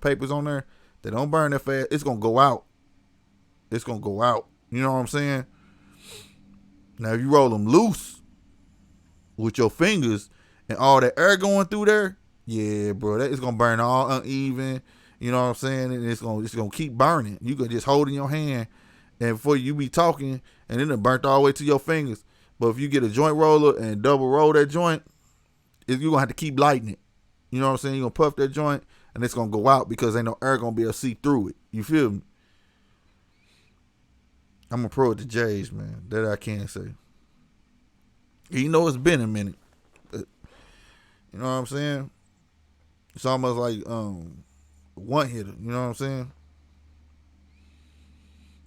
papers on there. They don't burn that fast. It's gonna go out. It's gonna go out. You know what I'm saying? Now if you roll them loose with your fingers and all that air going through there, yeah, bro, that is gonna burn all uneven. You know what I'm saying? And it's gonna keep burning. You can just hold in your hand, and before you be talking, and then it burnt all the way to your fingers. But if you get a joint roller and double roll that joint, you're gonna have to keep lighting it. You know what I'm saying? You're gonna puff that joint, and it's gonna go out because ain't no air gonna be able to see through it. You feel me? I'm a pro at the J's, man. That I can say. You know it's been a minute. But, you know what I'm saying? It's almost like one hitter. You know what I'm saying?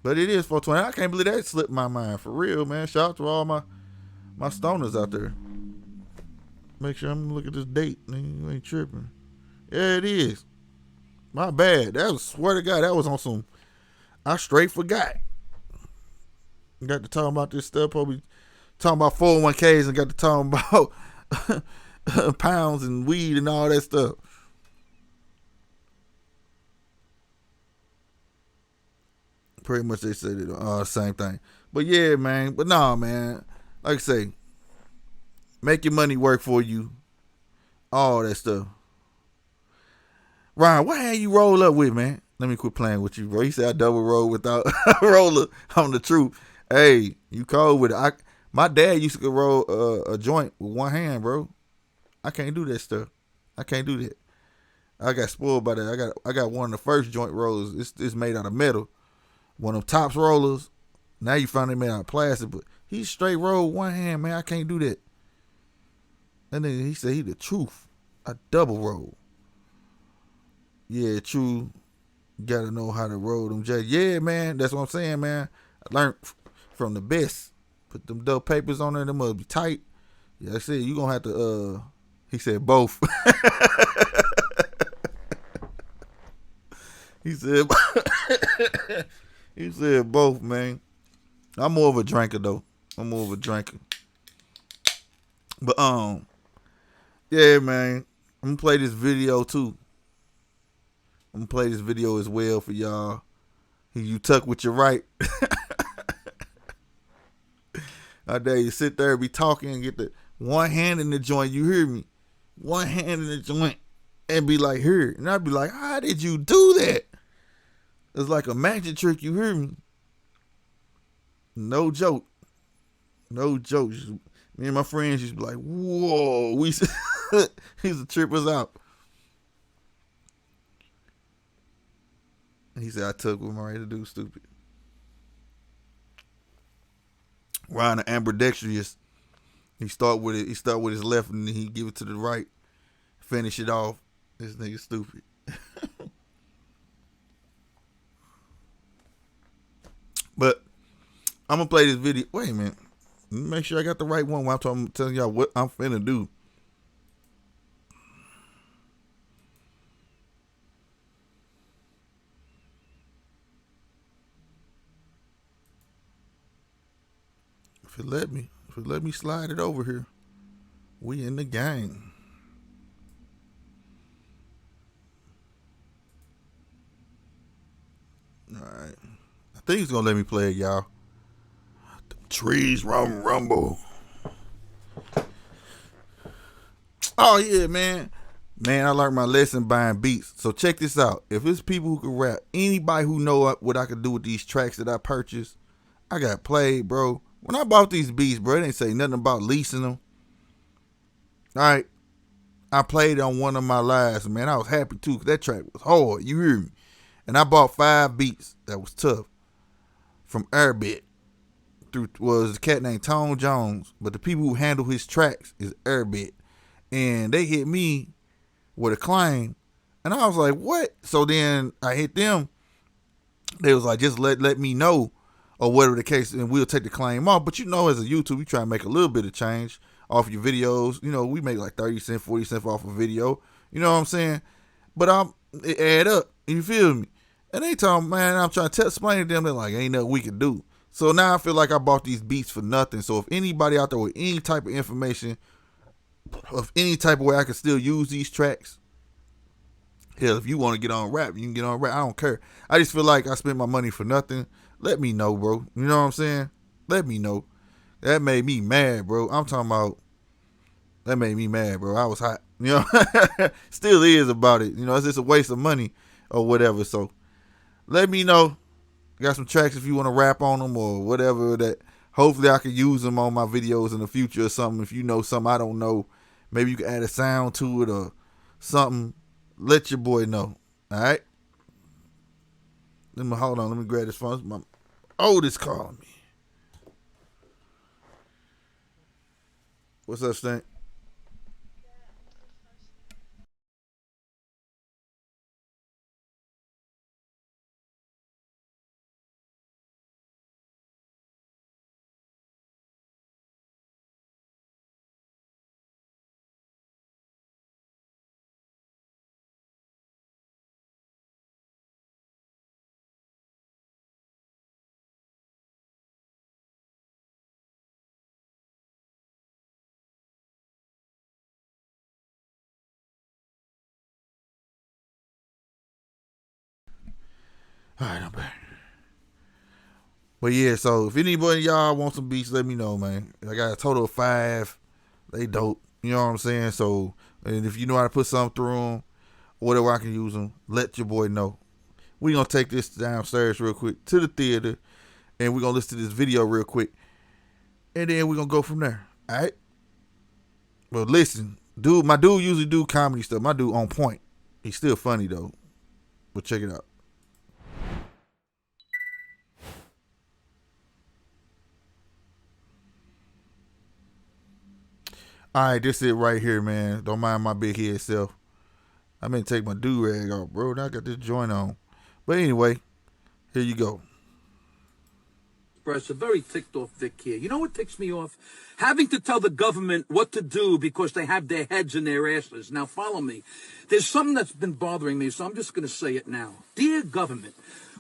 But it is 420. I can't believe that slipped my mind. For real, man. Shout out to all my stoners out there. Make sure I'm looking at this date. Nigga, you ain't tripping. Yeah, it is. My bad. That was, swear to God, that was on some, I straight forgot. Got to talking about this stuff. Probably talking about 401ks and got to talking about pounds and weed and all that stuff. Pretty much they said it same thing. But yeah, man. But nah, man. Like I say, make your money work for you. All that stuff. Ryan, what hand you roll up with, man? Let me quit playing with you, bro. He said I double roll without a roller on the truth. Hey, you cold with it. My dad used to roll a joint with one hand, bro. I can't do that stuff. I can't do that. I got spoiled by that. I got one of the first joint rollers. It's made out of metal. One of them tops rollers. Now you find it made out of plastic, but he straight rolled one hand, man. I can't do that. And then he said he the truth. I double roll. Yeah, true. Gotta know how to roll them J. Yeah, man. That's what I'm saying, man. I learned from the best. Put them double papers on there. Them must be tight. Yeah, I said you gonna have to. He said both. He said. He said both, man. I'm more of a drinker though. I'm more of a drinker. But yeah, man. I'm gonna play this video too. I'm gonna play this video as well for y'all. You tuck with your right. I dare you sit there and be talking and get the one hand in the joint. You hear me? One hand in the joint and be like, here. And I'd be like, how did you do that? It's like a magic trick. You hear me? No joke. No joke. Me and my friends used to be like, whoa. We used to trip us out. He said, I took what I'm ready to do, stupid. Ryan ambidextrous. He start with his left and then he give it to the right. Finish it off. This nigga stupid. But I'm gonna play this video. Wait a minute. Let me make sure I got the right one while I'm telling y'all what I'm finna do. If it let me slide it over here, we in the game. All right. I think he's gonna let me play it, y'all. The trees rumble. Oh yeah, man. Man, I learned my lesson buying beats. So check this out. If it's people who can rap, anybody who know what I could do with these tracks that I purchased, I got played, bro. When I bought these beats, bro, they didn't say nothing about leasing them. All right. I played on one of my lives, man. I was happy too, because that track was hard. You hear me? And I bought 5 beats that was tough from Airbit. Was a cat named Tone Jones, but the people who handle his tracks is Airbit. And they hit me with a claim. And I was like, what? So then I hit them. They was like, just let me know, or whatever the case, and we'll take the claim off. But you know, as a YouTube, you try to make a little bit of change off your videos. You know, we make like 30 cents, 40 cents off a video. You know what I'm saying? But it add up. You feel me? And they talking, man, I'm trying to explain to them, they're like, ain't nothing we can do. So now I feel like I bought these beats for nothing. So if anybody out there with any type of information, of any type of way I can still use these tracks, hell, if you want to get on rap, you can get on rap. I don't care. I just feel like I spent my money for nothing. Let me know, bro. You know what I'm saying? Let me know. That made me mad, bro. I'm talking about, that made me mad, bro. I was hot. You know, still is about it. You know, it's just a waste of money or whatever. So let me know. Got some tracks if you want to rap on them or whatever, that hopefully I can use them on my videos in the future or something. If you know something I don't know, maybe you can add a sound to it or something. Let your boy know. All right. Hold on. Let me grab this phone. My oldest calling me. What's up, Stank? All right, I'm back. But yeah, so if anybody y'all want some beats, let me know, man. I got a total of 5. They dope. You know what I'm saying? So, and if you know how to put something through them, whatever I can use them, let your boy know. We gonna take this downstairs real quick to the theater, and we gonna listen to this video real quick, and then we gonna go from there. All right. But listen, my dude usually do comedy stuff. My dude on point. He's still funny though. But check it out. All right, this it right here, man. Don't mind my big head self. I meant to take my do-rag off, bro. Now I got this joint on. But anyway, here you go. A very ticked off Vic here. You know what ticks me off? Having to tell the government what to do because they have their heads in their asses. Now follow me. There's something that's been bothering me, so I'm just going to say it now. Dear government,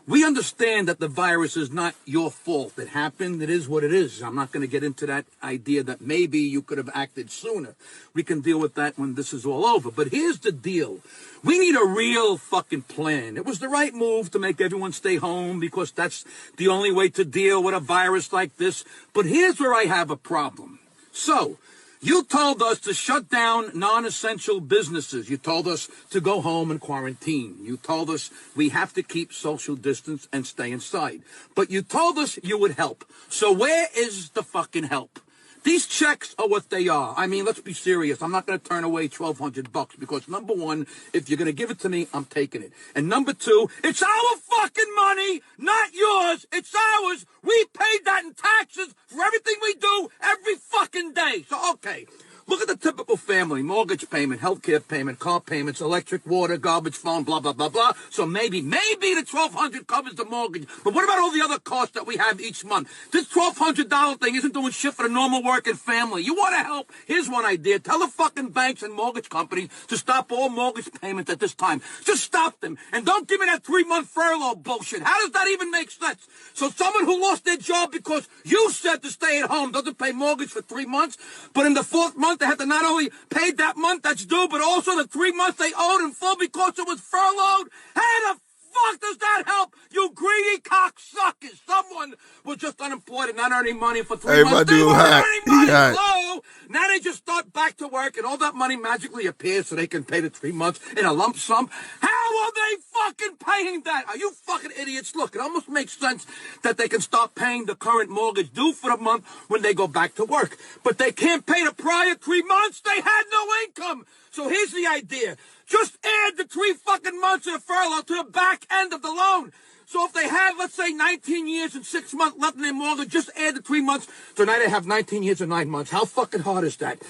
we understand that the virus is not your fault. It happened. It is what it is. I'm not going to get into that idea that maybe you could have acted sooner. We can deal with that when this is all over. But here's the deal. We need a real fucking plan. It was the right move to make everyone stay home because that's the only way to deal with a virus like this. But here's where I have a problem. So, you told us to shut down non-essential businesses. You told us to go home and quarantine. You told us we have to keep social distance and stay inside. But you told us you would help. So where is the fucking help? These checks are what they are. I mean, let's be serious. I'm not going to turn away $1,200 because number one, if you're going to give it to me, I'm taking it. And number two, it's our fucking money, not yours. It's ours. We paid that in taxes for everything we do every fucking day. So, okay, Look at the typical family: mortgage payment, healthcare payment, car payments, electric, water, garbage, phone, blah, blah, blah, blah. So maybe the $1,200 covers the mortgage. But what about all the other costs that we have each month? This $1,200 thing isn't doing shit for the normal working family. You want to help? Here's one idea. Tell the fucking banks and mortgage companies to stop all mortgage payments at this time. Just stop them. And don't give me that 3-month furlough bullshit. How does that even make sense? So someone who lost their job because you said to stay at home doesn't pay mortgage for 3 months, but in the 4th month they have to not only pay that month that's due, but also the 3 months they owed in full because it was furloughed? How the fuck does that help, you greedy cocksuckers? Someone was just unemployed and not earning money for 3 months. They weren't earning money. Hello? Now they just start back to work and all that money magically appears so they can pay the 3 months in a lump sum. How are they fucking paying that? Are you fucking idiots? Look, it almost makes sense that they can stop paying the current mortgage due for the month when they go back to work. But they can't pay the prior 3 months. They had no income. So here's the idea. Just add the 3 fucking months of the furlough to the back end of the loan. So if they have, let's say, 19 years and 6 months left in their mortgage, just add the 3 months. So now they have 19 years and 9 months. How fucking hard is that?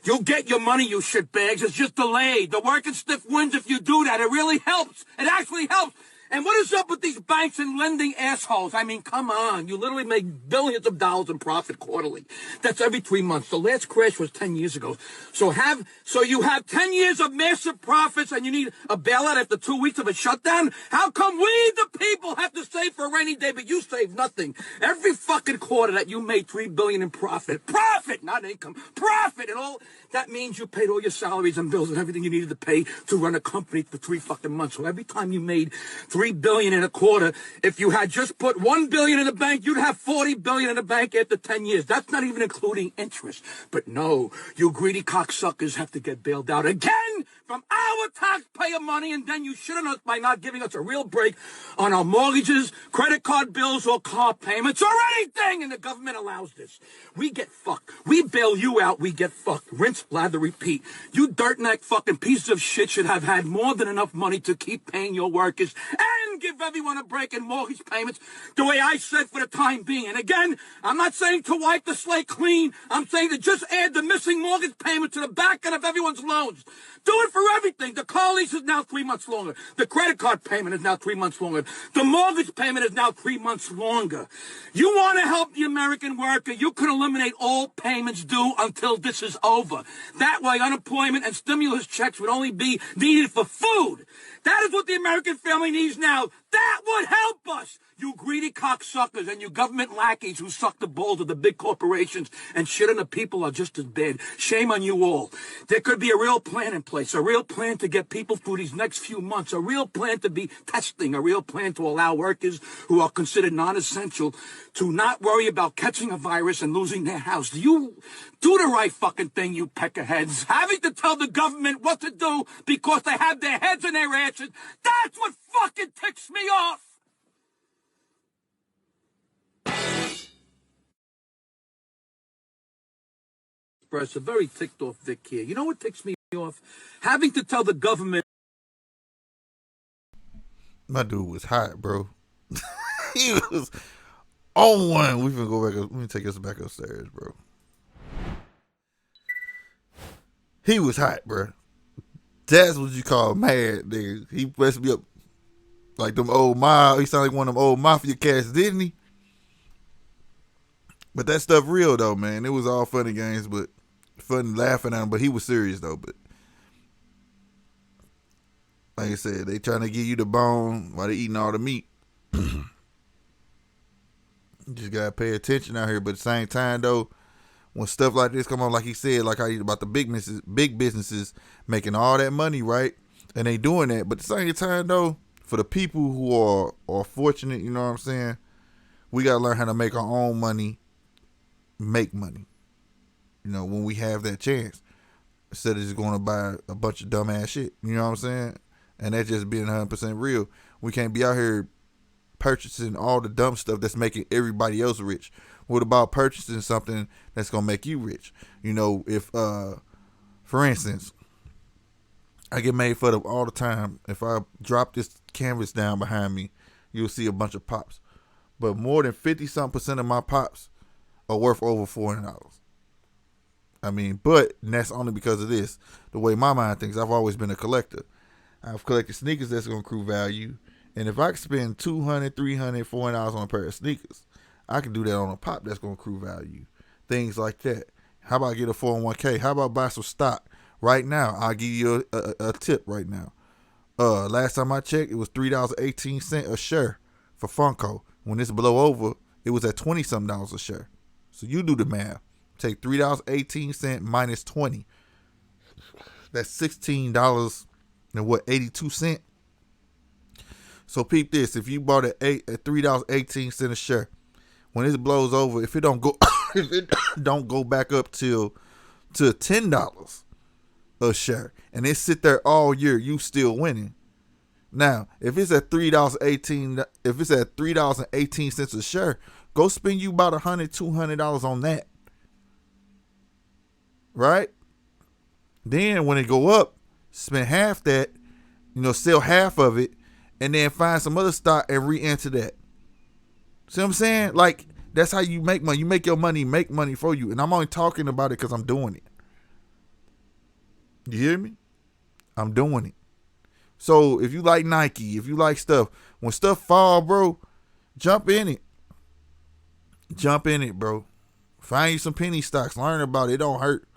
You'll get your money, you shitbags. It's just delayed. The working stiff wins if you do that. It really helps. It actually helps. And what is up with these banks and lending assholes? I mean, come on. You literally make billions of dollars in profit quarterly. That's every 3 months. The last crash was 10 years ago. So you have 10 years of massive profits and you need a bailout after 2 weeks of a shutdown? How come we, the people, have to save for a rainy day, but you save nothing? Every fucking quarter that you made $3 billion in profit, not income, profit, and all that means you paid all your salaries and bills and everything you needed to pay to run a company for 3 fucking months. So every time you made $3 billion in a quarter, if you had just put $1 billion in the bank, you'd have $40 billion in the bank after 10 years. That's not even including interest. But no, you greedy cocksuckers have to get bailed out again from our taxpayer money, and then you shouldn't us by not giving us a real break on our mortgages, credit card bills, or car payments, or anything, and the government allows this. We get fucked. We bail you out, we get fucked. Rinse, lather, repeat. You dirtneck fucking pieces of shit should have had more than enough money to keep paying your workers and give everyone a break in mortgage payments the way I said for the time being. And again, I'm not saying to wipe the slate clean. I'm saying to just add the missing mortgage payment to the back end of everyone's loans. Do it for everything. The car lease is now 3 months longer. The credit card payment is now 3 months longer. The mortgage payment is now 3 months longer. You want to help the American worker, you can eliminate all payments due until this is over. That way, unemployment and stimulus checks would only be needed for food. That is what the American family needs now. That would help us. You greedy cocksuckers and you government lackeys who suck the balls of the big corporations and shit on the people are just as bad. Shame on you all. There could be a real plan in place, a real plan to get people through these next few months, a real plan to be testing, a real plan to allow workers who are considered non-essential to not worry about catching a virus and losing their house. You do the right fucking thing, you peckerheads. Having to tell the government what to do because they have their heads in their asses, that's what fucking ticks me off. A very ticked off Vic here. You know what ticks me off? Having to tell the government. My dude was hot, bro. He was on one. We can go back. Let me take us back upstairs, bro. He was hot, bro. That's what you call mad, nigga. He messed me up like them old mob. He sounded like one of them old mafia cats, didn't he? But that stuff real though, man. It was all funny games, but fun laughing at him. But he was serious though. But like I said, they trying to give you the bone while they eating all the meat. You just gotta pay attention out here. But at the same time though, when stuff like this come on, like he said, like how about the big businesses making all that money, right? And they doing that. But at the same time though, for the people who are fortunate, you know what I'm saying? We gotta learn how to make our own money. Make money, you know, when we have that chance, instead of just going to buy a bunch of dumbass shit, you know what I'm saying? And that's just being 100% real. We can't be out here purchasing all the dumb stuff that's making everybody else rich. What about purchasing something that's gonna make you rich? You know, if for instance, I get made fun of all the time. If I drop this canvas down behind me, you'll see a bunch of pops, but more than 50-something% of my pops are worth over $400. I mean, but and that's only because of this. The way my mind thinks, I've always been a collector. I've collected sneakers that's going to accrue value. And if I can spend $200, $300, $400 on a pair of sneakers, I can do that on a pop that's going to accrue value. Things like that. How about get a 401k? How about buy some stock right now? I'll give you a tip right now. Last time I checked, it was $3.18 a share for Funko. When this blow over, it was at 20 something dollars a share. So you do the math. Take $3.18 minus 20. That's $16 and what, 82 cents. So peep this: if you bought at $3.18 a share, when this blows over, if it don't go, if it don't go back up to $10 a share, and it sit there all year, you still winning. Now, if it's at $3.18 a share, go spend you about $100-$200 on that, right? Then when it go up, spend half that, sell half of it, and then find some other stock and re-enter that. See what I'm saying? Like, that's how you make money. You make your money make money for you. And I'm only talking about it because I'm doing it. You hear me? I'm doing it. So if you like Nike, if you like stuff, when stuff fall, bro, jump in it. Jump in it, bro. Find you some penny stocks. Learn about it. It don't hurt.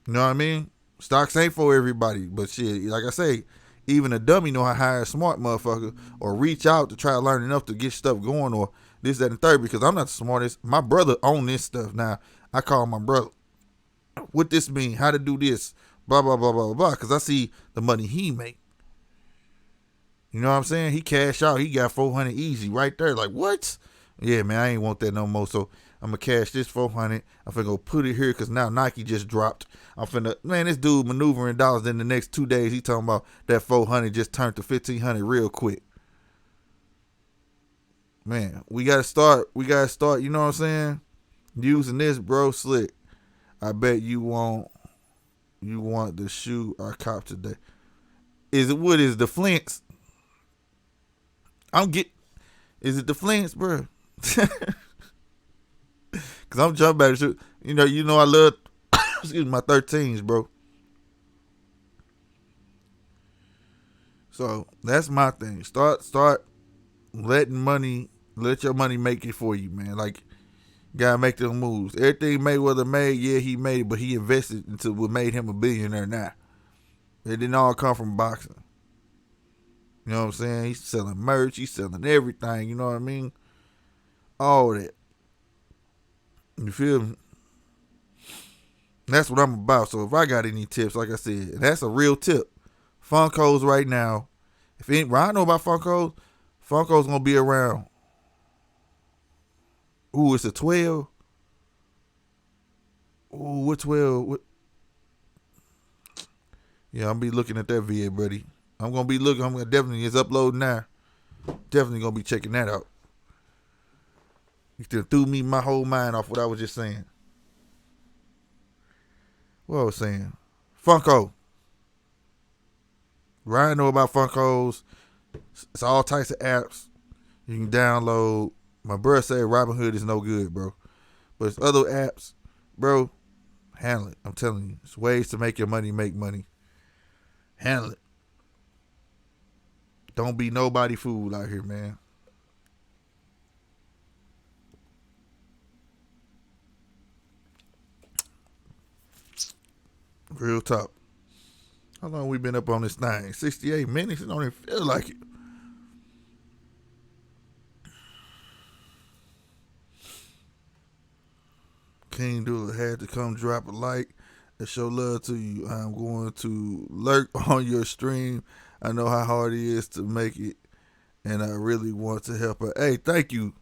You know what I mean? Stocks ain't for everybody. But shit, like I say, even a dummy know how to hire a smart motherfucker or reach out to try to learn enough to get stuff going or this, that, and third, because I'm not the smartest. My brother own this stuff. Now, I call my brother. What this mean? How to do this? Blah, blah, blah, blah, blah. Because I see the money he make. You know what I'm saying? He cash out. He got 400 easy right there. Like, what? Yeah, man, I ain't want that no more. So I'm going to cash this 400. I'm finna go put it here because now Nike just dropped. I'm finna, man, this dude maneuvering dollars. Then the next 2 days, he talking about that 400 just turned to 1,500 real quick. Man, we got to start, you know what I'm saying? Using this, bro, slick. I bet you want the shoe I cop today. What is the Flints? Is it the Flints, bro? Cause I'm jumping back to shoot. You know I love excuse my 13s, bro. So that's my thing. Start let your money make it for you, man. Like, gotta make them moves. Everything Mayweather made, yeah, he made it, but he invested into what made him a billionaire now. It didn't all come from boxing. You know what I'm saying? He's selling merch, he's selling everything, you know what I mean? All that. You feel me? That's what I'm about. So if I got any tips, like I said, that's a real tip. Funkos right now. What I know about Funkos gonna be around. Ooh, it's a 12. Ooh, what 12? Yeah, I'm be looking at that VA, buddy. I'm gonna be looking. I'm gonna definitely, it's uploading now. Definitely gonna be checking that out. You still threw me my whole mind off what I was just saying. What I was saying? Funko. What I know about Funkos, it's all types of apps you can download. My brother said Robinhood is no good, bro. But it's other apps, bro. Handle it. I'm telling you. It's ways to make your money make money. Handle it. Don't be nobody fool out here, man. Real talk. How long we been up on this thing? 68 minutes? It don't even feel like it. King Dula had to come drop a like and show love to you. I'm going to lurk on your stream. I know how hard it is to make it, and I really want to help her. Hey, thank you.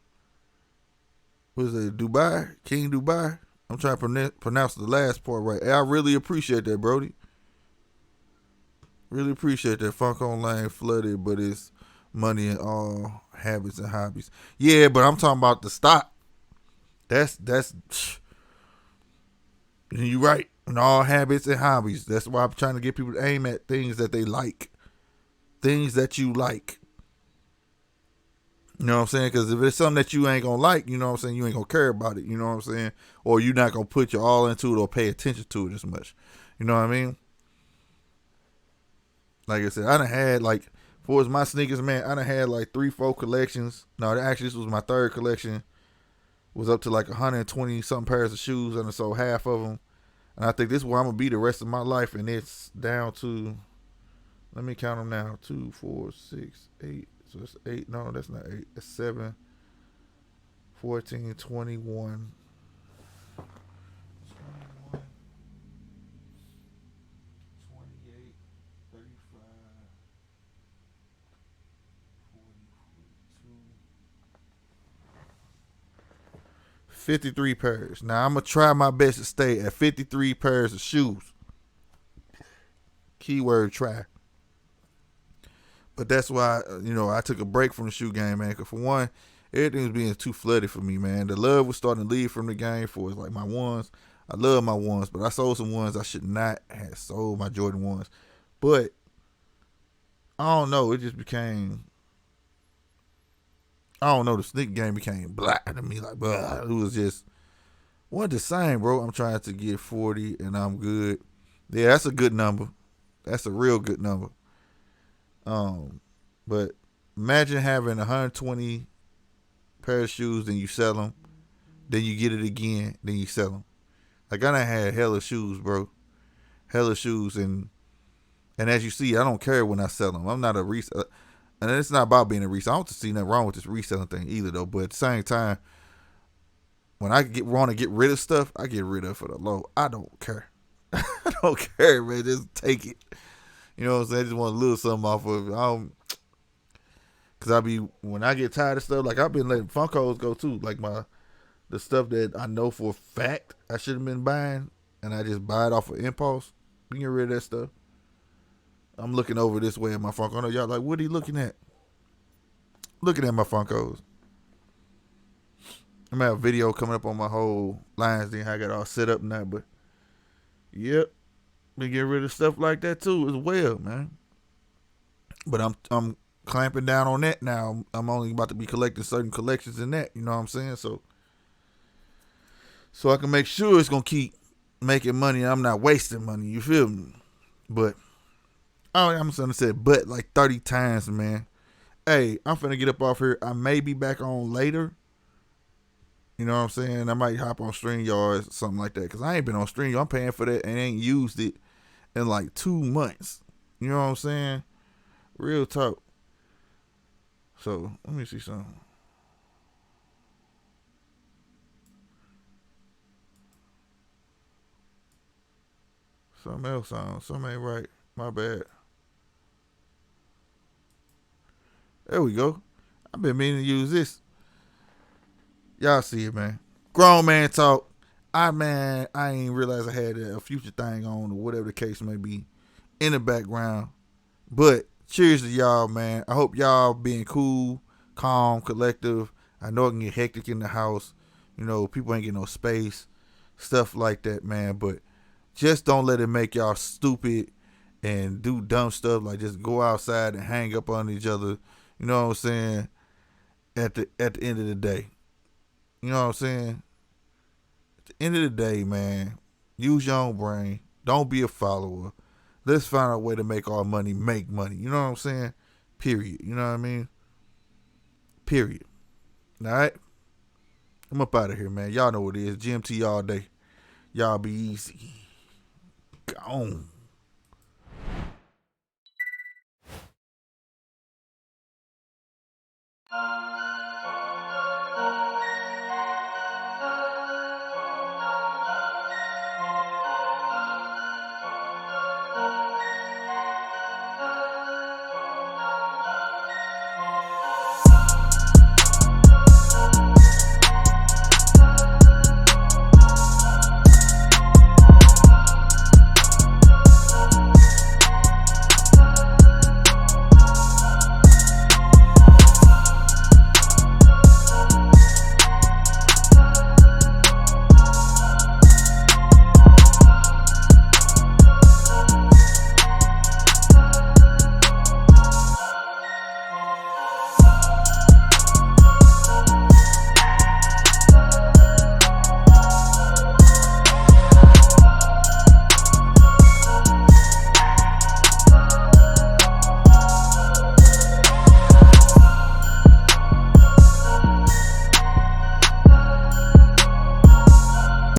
What is it, Dubai? King Dubai? I'm trying to pronounce the last part right. Hey, I really appreciate that, Brody. Really appreciate that. Funk Online flooded, but it's money in all habits and hobbies. Yeah, but I'm talking about the stock. That's you're right. In all habits and hobbies. That's why I'm trying to get people to aim at things that they like. Things that you like. You know what I'm saying? Because if it's something that you ain't gonna like, you know what I'm saying, you ain't gonna care about it. You know what I'm saying? Or you're not gonna put your all into it or pay attention to it as much. You know what I mean? Like I said, I done had like, for my sneakers, man, I done had like 3, 4 collections. No, actually, this was my third collection. Was up to like 120 something pairs of shoes, and I sold half of them. And I think this is where I'm gonna be the rest of my life. And it's down to, let me count them now: 2, 4, 6, 8. So it's 8. No, that's not 8. It's 7, 14, 21. 28, 35, 53 pairs. Now I'm gonna try my best to stay at 53 pairs of shoes. Keyword try. But that's why, I took a break from the shoe game, man. Cause for one, everything was being too flooded for me, man. The love was starting to leave from the game for like my ones. I love my ones, but I sold some ones I should not have sold, my Jordan ones. But I don't know. It just became, I don't know. The sneaker game became black to me. Like, blah. It was just wasn't the same, bro. I'm trying to get 40 and I'm good. Yeah, that's a good number. That's a real good number. But imagine having 120 pair of shoes, then you sell them, then you get it again, then you sell them. Like I done had hella shoes, bro. Hella shoes, and as you see, I don't care when I sell them. I'm not a reseller, and it's not about being a reseller. I don't see nothing wrong with this reselling thing either, though. But at the same time, when I want to get rid of stuff, I get rid of it for the low. I don't care. I don't care, man. Just take it. You know what I'm saying? I just want a little something off of it. Cause when I get tired of stuff, like I've been letting Funkos go too. Like the stuff that I know for a fact I should have been buying, and I just buy it off of impulse. Get rid of that stuff. I'm looking over this way at my Funko. I know y'all like, what are you looking at? Looking at my Funkos. I'm gonna have a video coming up on my whole lines thing. How I got all set up now, but yep, been getting rid of stuff like that too as well, man. But I'm clamping down on that now. I'm only about to be collecting certain collections in that. You know what I'm saying? So I can make sure it's gonna keep making money. And I'm not wasting money. You feel me? But I'm gonna say but like 30 times, man. Hey, I'm finna get up off here. I may be back on later. You know what I'm saying? I might hop on StreamYard or something like that. Because I ain't been on StreamYard. I'm paying for that and ain't used it in like 2 months. You know what I'm saying? Real talk. So, let me see something. Something else on. Something ain't right. My bad. There we go. I've been meaning to use this. Y'all see it, man. Grown man talk. I ain't realize I had a future thing on or whatever the case may be in the background. But cheers to y'all, man. I hope y'all being cool, calm, collective. I know it can get hectic in the house. People ain't getting no space. Stuff like that, man. But just don't let it make y'all stupid and do dumb stuff like just go outside and hang up on each other. You know what I'm saying? At the end of the day. You know what I'm saying? At the end of the day, man, use your own brain. Don't be a follower. Let's find a way to make our money make money. You know what I'm saying? Period. You know what I mean? Period. All right? I'm up out of here, man. Y'all know what it is. GMT all day. Y'all be easy. Gone.